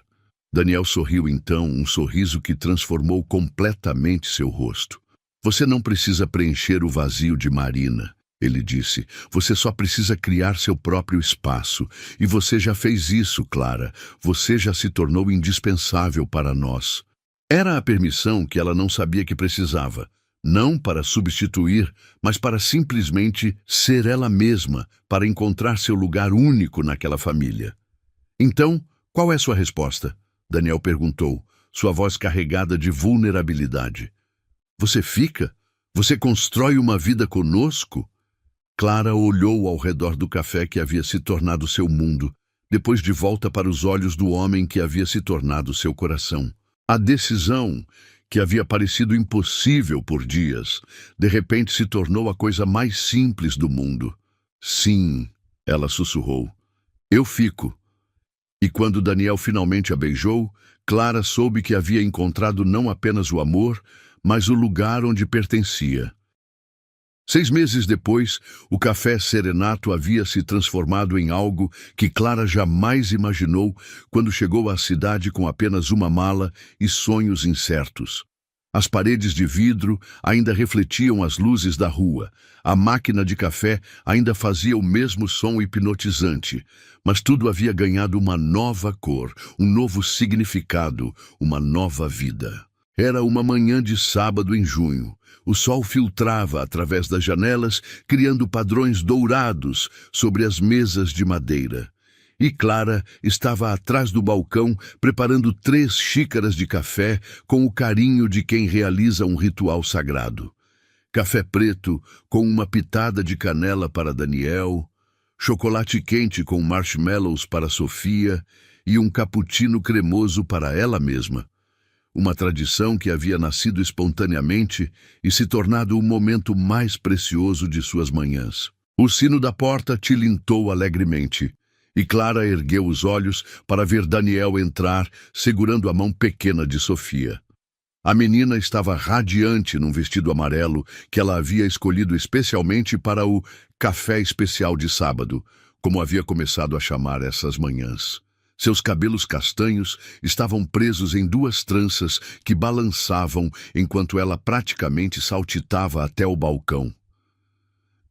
Daniel sorriu então, um sorriso que transformou completamente seu rosto. Você não precisa preencher o vazio de Marina, ele disse. Você só precisa criar seu próprio espaço. E você já fez isso, Clara. Você já se tornou indispensável para nós. Era a permissão que ela não sabia que precisava. Não para substituir, mas para simplesmente ser ela mesma, para encontrar seu lugar único naquela família. Então, qual é sua resposta? Daniel perguntou, sua voz carregada de vulnerabilidade. Você fica? Você constrói uma vida conosco? Clara olhou ao redor do café que havia se tornado seu mundo, depois de volta para os olhos do homem que havia se tornado seu coração. A decisão, que havia parecido impossível por dias, de repente se tornou a coisa mais simples do mundo. Sim, ela sussurrou. Eu fico. E quando Daniel finalmente a beijou, Clara soube que havia encontrado não apenas o amor, mas o lugar onde pertencia. 6 meses depois, o café Serenato havia se transformado em algo que Clara jamais imaginou quando chegou à cidade com apenas uma mala e sonhos incertos. As paredes de vidro ainda refletiam as luzes da rua. A máquina de café ainda fazia o mesmo som hipnotizante, mas tudo havia ganhado uma nova cor, um novo significado, uma nova vida. Era uma manhã de sábado em junho. O sol filtrava através das janelas, criando padrões dourados sobre as mesas de madeira. E Clara estava atrás do balcão, preparando 3 xícaras de café com o carinho de quem realiza um ritual sagrado. Café preto com uma pitada de canela para Daniel, chocolate quente com marshmallows para Sofia e um cappuccino cremoso para ela mesma. Uma tradição que havia nascido espontaneamente e se tornado o momento mais precioso de suas manhãs. O sino da porta tilintou alegremente, e Clara ergueu os olhos para ver Daniel entrar, segurando a mão pequena de Sofia. A menina estava radiante num vestido amarelo que ela havia escolhido especialmente para o café especial de sábado, como havia começado a chamar essas manhãs. Seus cabelos castanhos estavam presos em 2 tranças que balançavam enquanto ela praticamente saltitava até o balcão.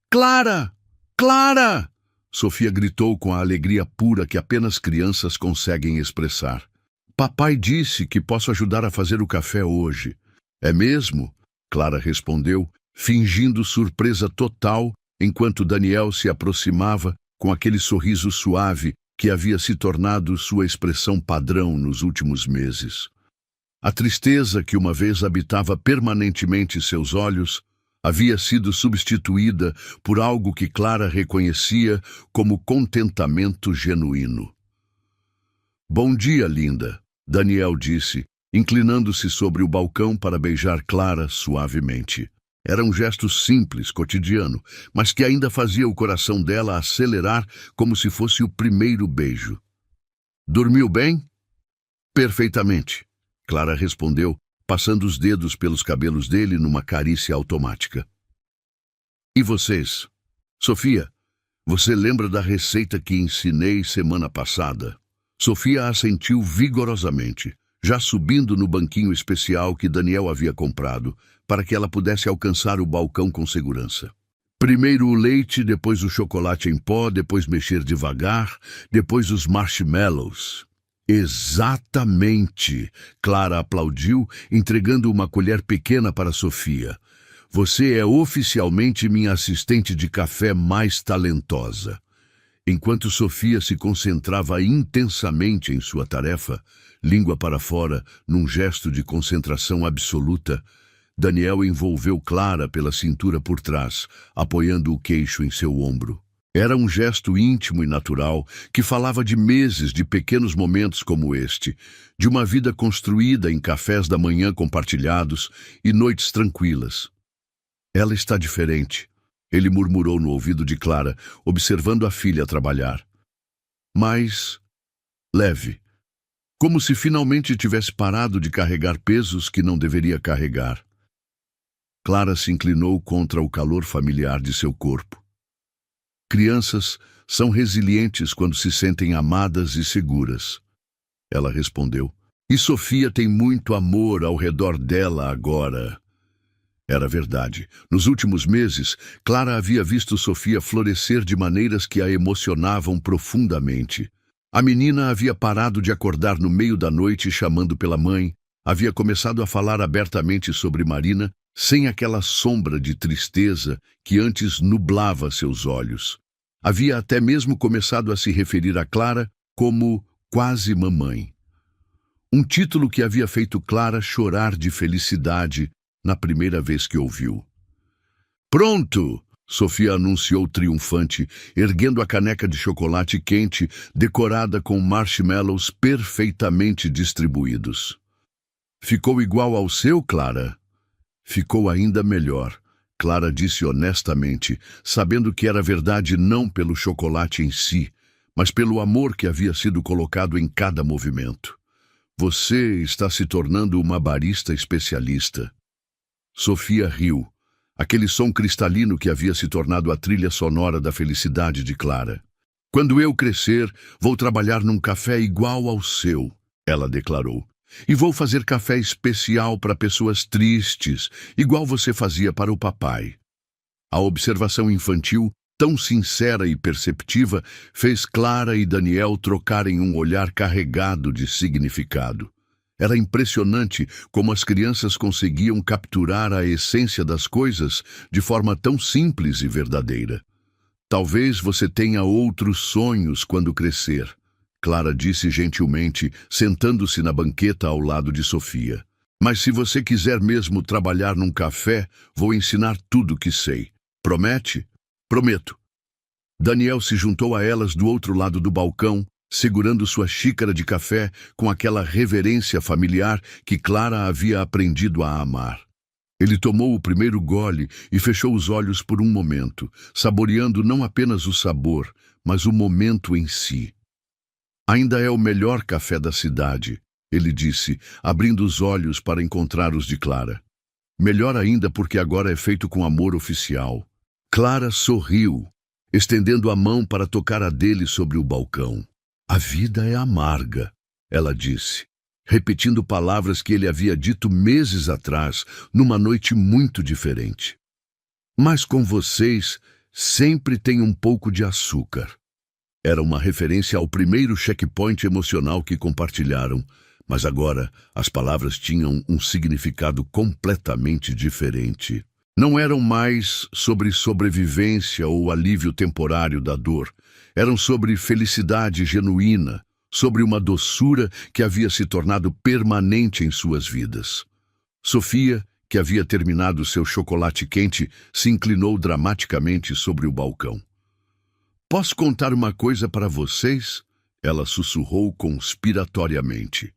Clara! Clara! Sofia gritou com a alegria pura que apenas crianças conseguem expressar. Papai disse que posso ajudar a fazer o café hoje. É mesmo? Clara respondeu, fingindo surpresa total enquanto Daniel se aproximava com aquele sorriso suave que havia se tornado sua expressão padrão nos últimos meses. A tristeza que uma vez habitava permanentemente seus olhos havia sido substituída por algo que Clara reconhecia como contentamento genuíno. Bom dia, linda, Daniel disse, inclinando-se sobre o balcão para beijar Clara suavemente. Era um gesto simples, cotidiano, mas que ainda fazia o coração dela acelerar como se fosse o primeiro beijo. Dormiu bem? Perfeitamente, Clara respondeu, passando os dedos pelos cabelos dele numa carícia automática. E vocês? Sofia, você lembra da receita que ensinei semana passada? Sofia assentiu vigorosamente. já subindo no banquinho especial que Daniel havia comprado, para que ela pudesse alcançar o balcão com segurança. Primeiro o leite, depois o chocolate em pó, depois mexer devagar, depois os marshmallows. Exatamente! Clara aplaudiu, entregando uma colher pequena para Sofia. Você é oficialmente minha assistente de café mais talentosa. Enquanto Sofia se concentrava intensamente em sua tarefa, língua para fora, num gesto de concentração absoluta, Daniel envolveu Clara pela cintura por trás, apoiando o queixo em seu ombro. Era um gesto íntimo e natural que falava de meses de pequenos momentos como este, de uma vida construída em cafés da manhã compartilhados e noites tranquilas. Ela está diferente, ele murmurou no ouvido de Clara, observando a filha trabalhar. Mais leve, como se finalmente tivesse parado de carregar pesos que não deveria carregar. Clara se inclinou contra o calor familiar de seu corpo. Crianças são resilientes quando se sentem amadas e seguras. Ela respondeu. E Sofia tem muito amor ao redor dela agora. Era verdade. Nos últimos meses, Clara havia visto Sofia florescer de maneiras que a emocionavam profundamente. A menina havia parado de acordar no meio da noite chamando pela mãe, havia começado a falar abertamente sobre Marina, sem aquela sombra de tristeza que antes nublava seus olhos. Havia até mesmo começado a se referir a Clara como quase mamãe. Um título que havia feito Clara chorar de felicidade na primeira vez que ouviu. Pronto! Sofia anunciou triunfante, erguendo a caneca de chocolate quente, decorada com marshmallows perfeitamente distribuídos. Ficou igual ao seu, Clara? Ficou ainda melhor, Clara disse honestamente, sabendo que era verdade não pelo chocolate em si, mas pelo amor que havia sido colocado em cada movimento. Você está se tornando uma barista especialista. Sofia riu. Aquele som cristalino que havia se tornado a trilha sonora da felicidade de Clara. Quando eu crescer, vou trabalhar num café igual ao seu, ela declarou. E vou fazer café especial para pessoas tristes, igual você fazia para o papai. A observação infantil, tão sincera e perceptiva, fez Clara e Daniel trocarem um olhar carregado de significado. Era impressionante como as crianças conseguiam capturar a essência das coisas de forma tão simples e verdadeira. Talvez você tenha outros sonhos quando crescer, Clara disse gentilmente, sentando-se na banqueta ao lado de Sofia. Mas se você quiser mesmo trabalhar num café, vou ensinar tudo o que sei. Promete? Prometo. Daniel se juntou a elas do outro lado do balcão, segurando sua xícara de café com aquela reverência familiar que Clara havia aprendido a amar. Ele tomou o primeiro gole e fechou os olhos por um momento, saboreando não apenas o sabor, mas o momento em si. Ainda é o melhor café da cidade, ele disse, abrindo os olhos para encontrar os de Clara. Melhor ainda porque agora é feito com amor oficial. Clara sorriu, estendendo a mão para tocar a dele sobre o balcão. A vida é amarga, ela disse, repetindo palavras que ele havia dito meses atrás, numa noite muito diferente. Mas com vocês, sempre tem um pouco de açúcar. Era uma referência ao primeiro checkpoint emocional que compartilharam, mas agora as palavras tinham um significado completamente diferente. Não eram mais sobre sobrevivência ou alívio temporário da dor. Eram sobre felicidade genuína, sobre uma doçura que havia se tornado permanente em suas vidas. Sofia, que havia terminado seu chocolate quente, se inclinou dramaticamente sobre o balcão. Posso contar uma coisa para vocês? Ela sussurrou conspiratoriamente.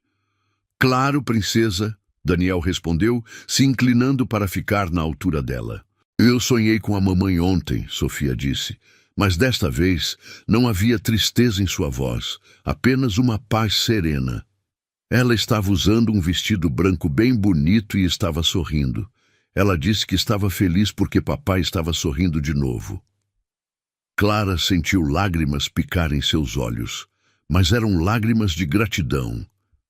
Claro, princesa, Daniel respondeu, se inclinando para ficar na altura dela. Eu sonhei com a mamãe ontem, Sofia disse, mas desta vez não havia tristeza em sua voz, apenas uma paz serena. Ela estava usando um vestido branco bem bonito e estava sorrindo. Ela disse que estava feliz porque papai estava sorrindo de novo. Clara sentiu lágrimas picar em seus olhos, mas eram lágrimas de gratidão.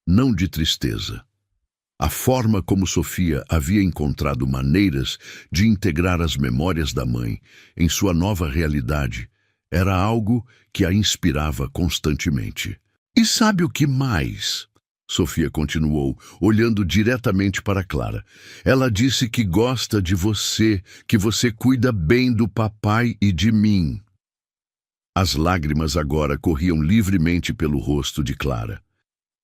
não de tristeza. A forma como Sofia havia encontrado maneiras de integrar as memórias da mãe em sua nova realidade era algo que a inspirava constantemente. E sabe o que mais? Sofia continuou, olhando diretamente para Clara. Ela disse que gosta de você, que você cuida bem do papai e de mim. As lágrimas agora corriam livremente pelo rosto de Clara.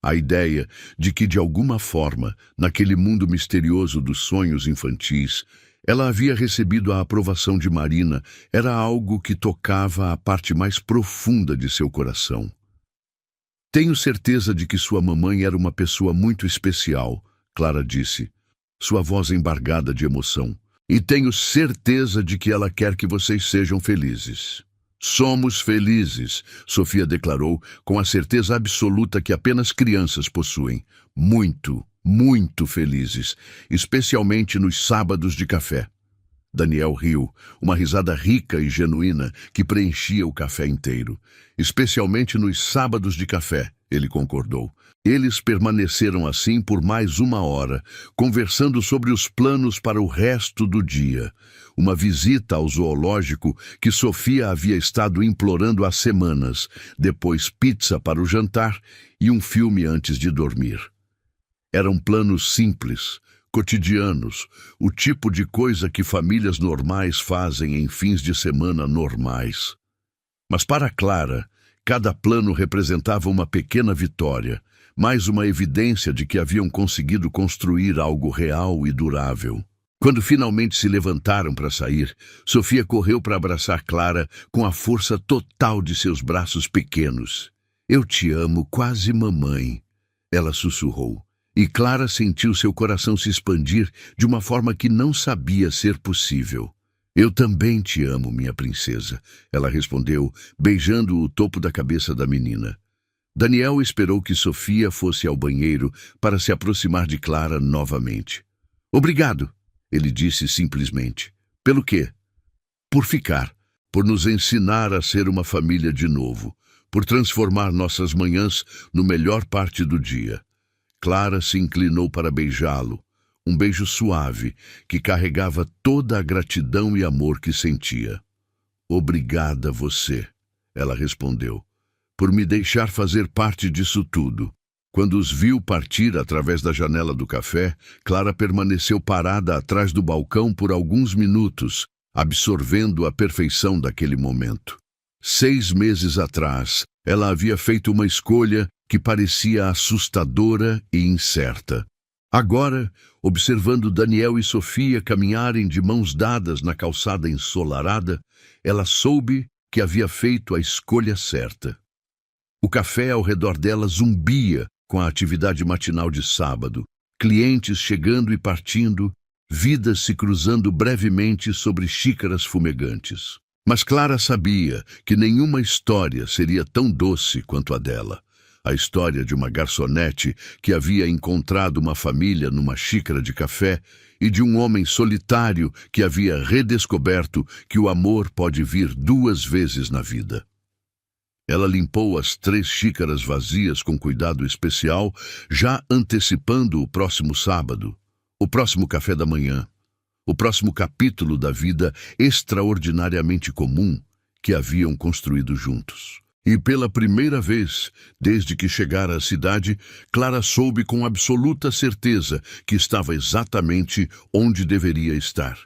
A ideia de que, de alguma forma, naquele mundo misterioso dos sonhos infantis, ela havia recebido a aprovação de Marina era algo que tocava a parte mais profunda de seu coração. Tenho certeza de que sua mamãe era uma pessoa muito especial, Clara disse, sua voz embargada de emoção. E tenho certeza de que ela quer que vocês sejam felizes. Somos felizes, Sofia declarou com a certeza absoluta que apenas crianças possuem. Muito, muito felizes, especialmente nos sábados de café. Daniel riu, uma risada rica e genuína que preenchia o café inteiro. Especialmente nos sábados de café, ele concordou. Eles permaneceram assim por mais 1 hora, conversando sobre os planos para o resto do dia. Uma visita ao zoológico que Sofia havia estado implorando há semanas, depois pizza para o jantar e um filme antes de dormir. Eram planos simples, cotidianos, o tipo de coisa que famílias normais fazem em fins de semana normais. Mas para Clara, cada plano representava uma pequena vitória, mais uma evidência de que haviam conseguido construir algo real e durável. Quando finalmente se levantaram para sair, Sofia correu para abraçar Clara com a força total de seus braços pequenos. Eu te amo, quase mamãe, ela sussurrou. E Clara sentiu seu coração se expandir de uma forma que não sabia ser possível. Eu também te amo, minha princesa, ela respondeu, beijando o topo da cabeça da menina. Daniel esperou que Sofia fosse ao banheiro para se aproximar de Clara novamente. Obrigado, ele disse simplesmente. Pelo quê? Por ficar, por nos ensinar a ser uma família de novo, por transformar nossas manhãs no melhor parte do dia. Clara se inclinou para beijá-lo, um beijo suave que carregava toda a gratidão e amor que sentia. Obrigada você, ela respondeu, por me deixar fazer parte disso tudo. Quando os viu partir através da janela do café, Clara permaneceu parada atrás do balcão por alguns minutos, absorvendo a perfeição daquele momento. 6 meses atrás, ela havia feito uma escolha que parecia assustadora e incerta. Agora, observando Daniel e Sofia caminharem de mãos dadas na calçada ensolarada, ela soube que havia feito a escolha certa. O café ao redor dela zumbia com a atividade matinal de sábado, clientes chegando e partindo, vidas se cruzando brevemente sobre xícaras fumegantes. Mas Clara sabia que nenhuma história seria tão doce quanto a dela. A história de uma garçonete que havia encontrado uma família numa xícara de café e de um homem solitário que havia redescoberto que o amor pode vir 2 vezes na vida. Ela limpou as 3 xícaras vazias com cuidado especial, já antecipando o próximo sábado, o próximo café da manhã, o próximo capítulo da vida extraordinariamente comum que haviam construído juntos. E pela primeira vez, desde que chegara à cidade, Clara soube com absoluta certeza que estava exatamente onde deveria estar.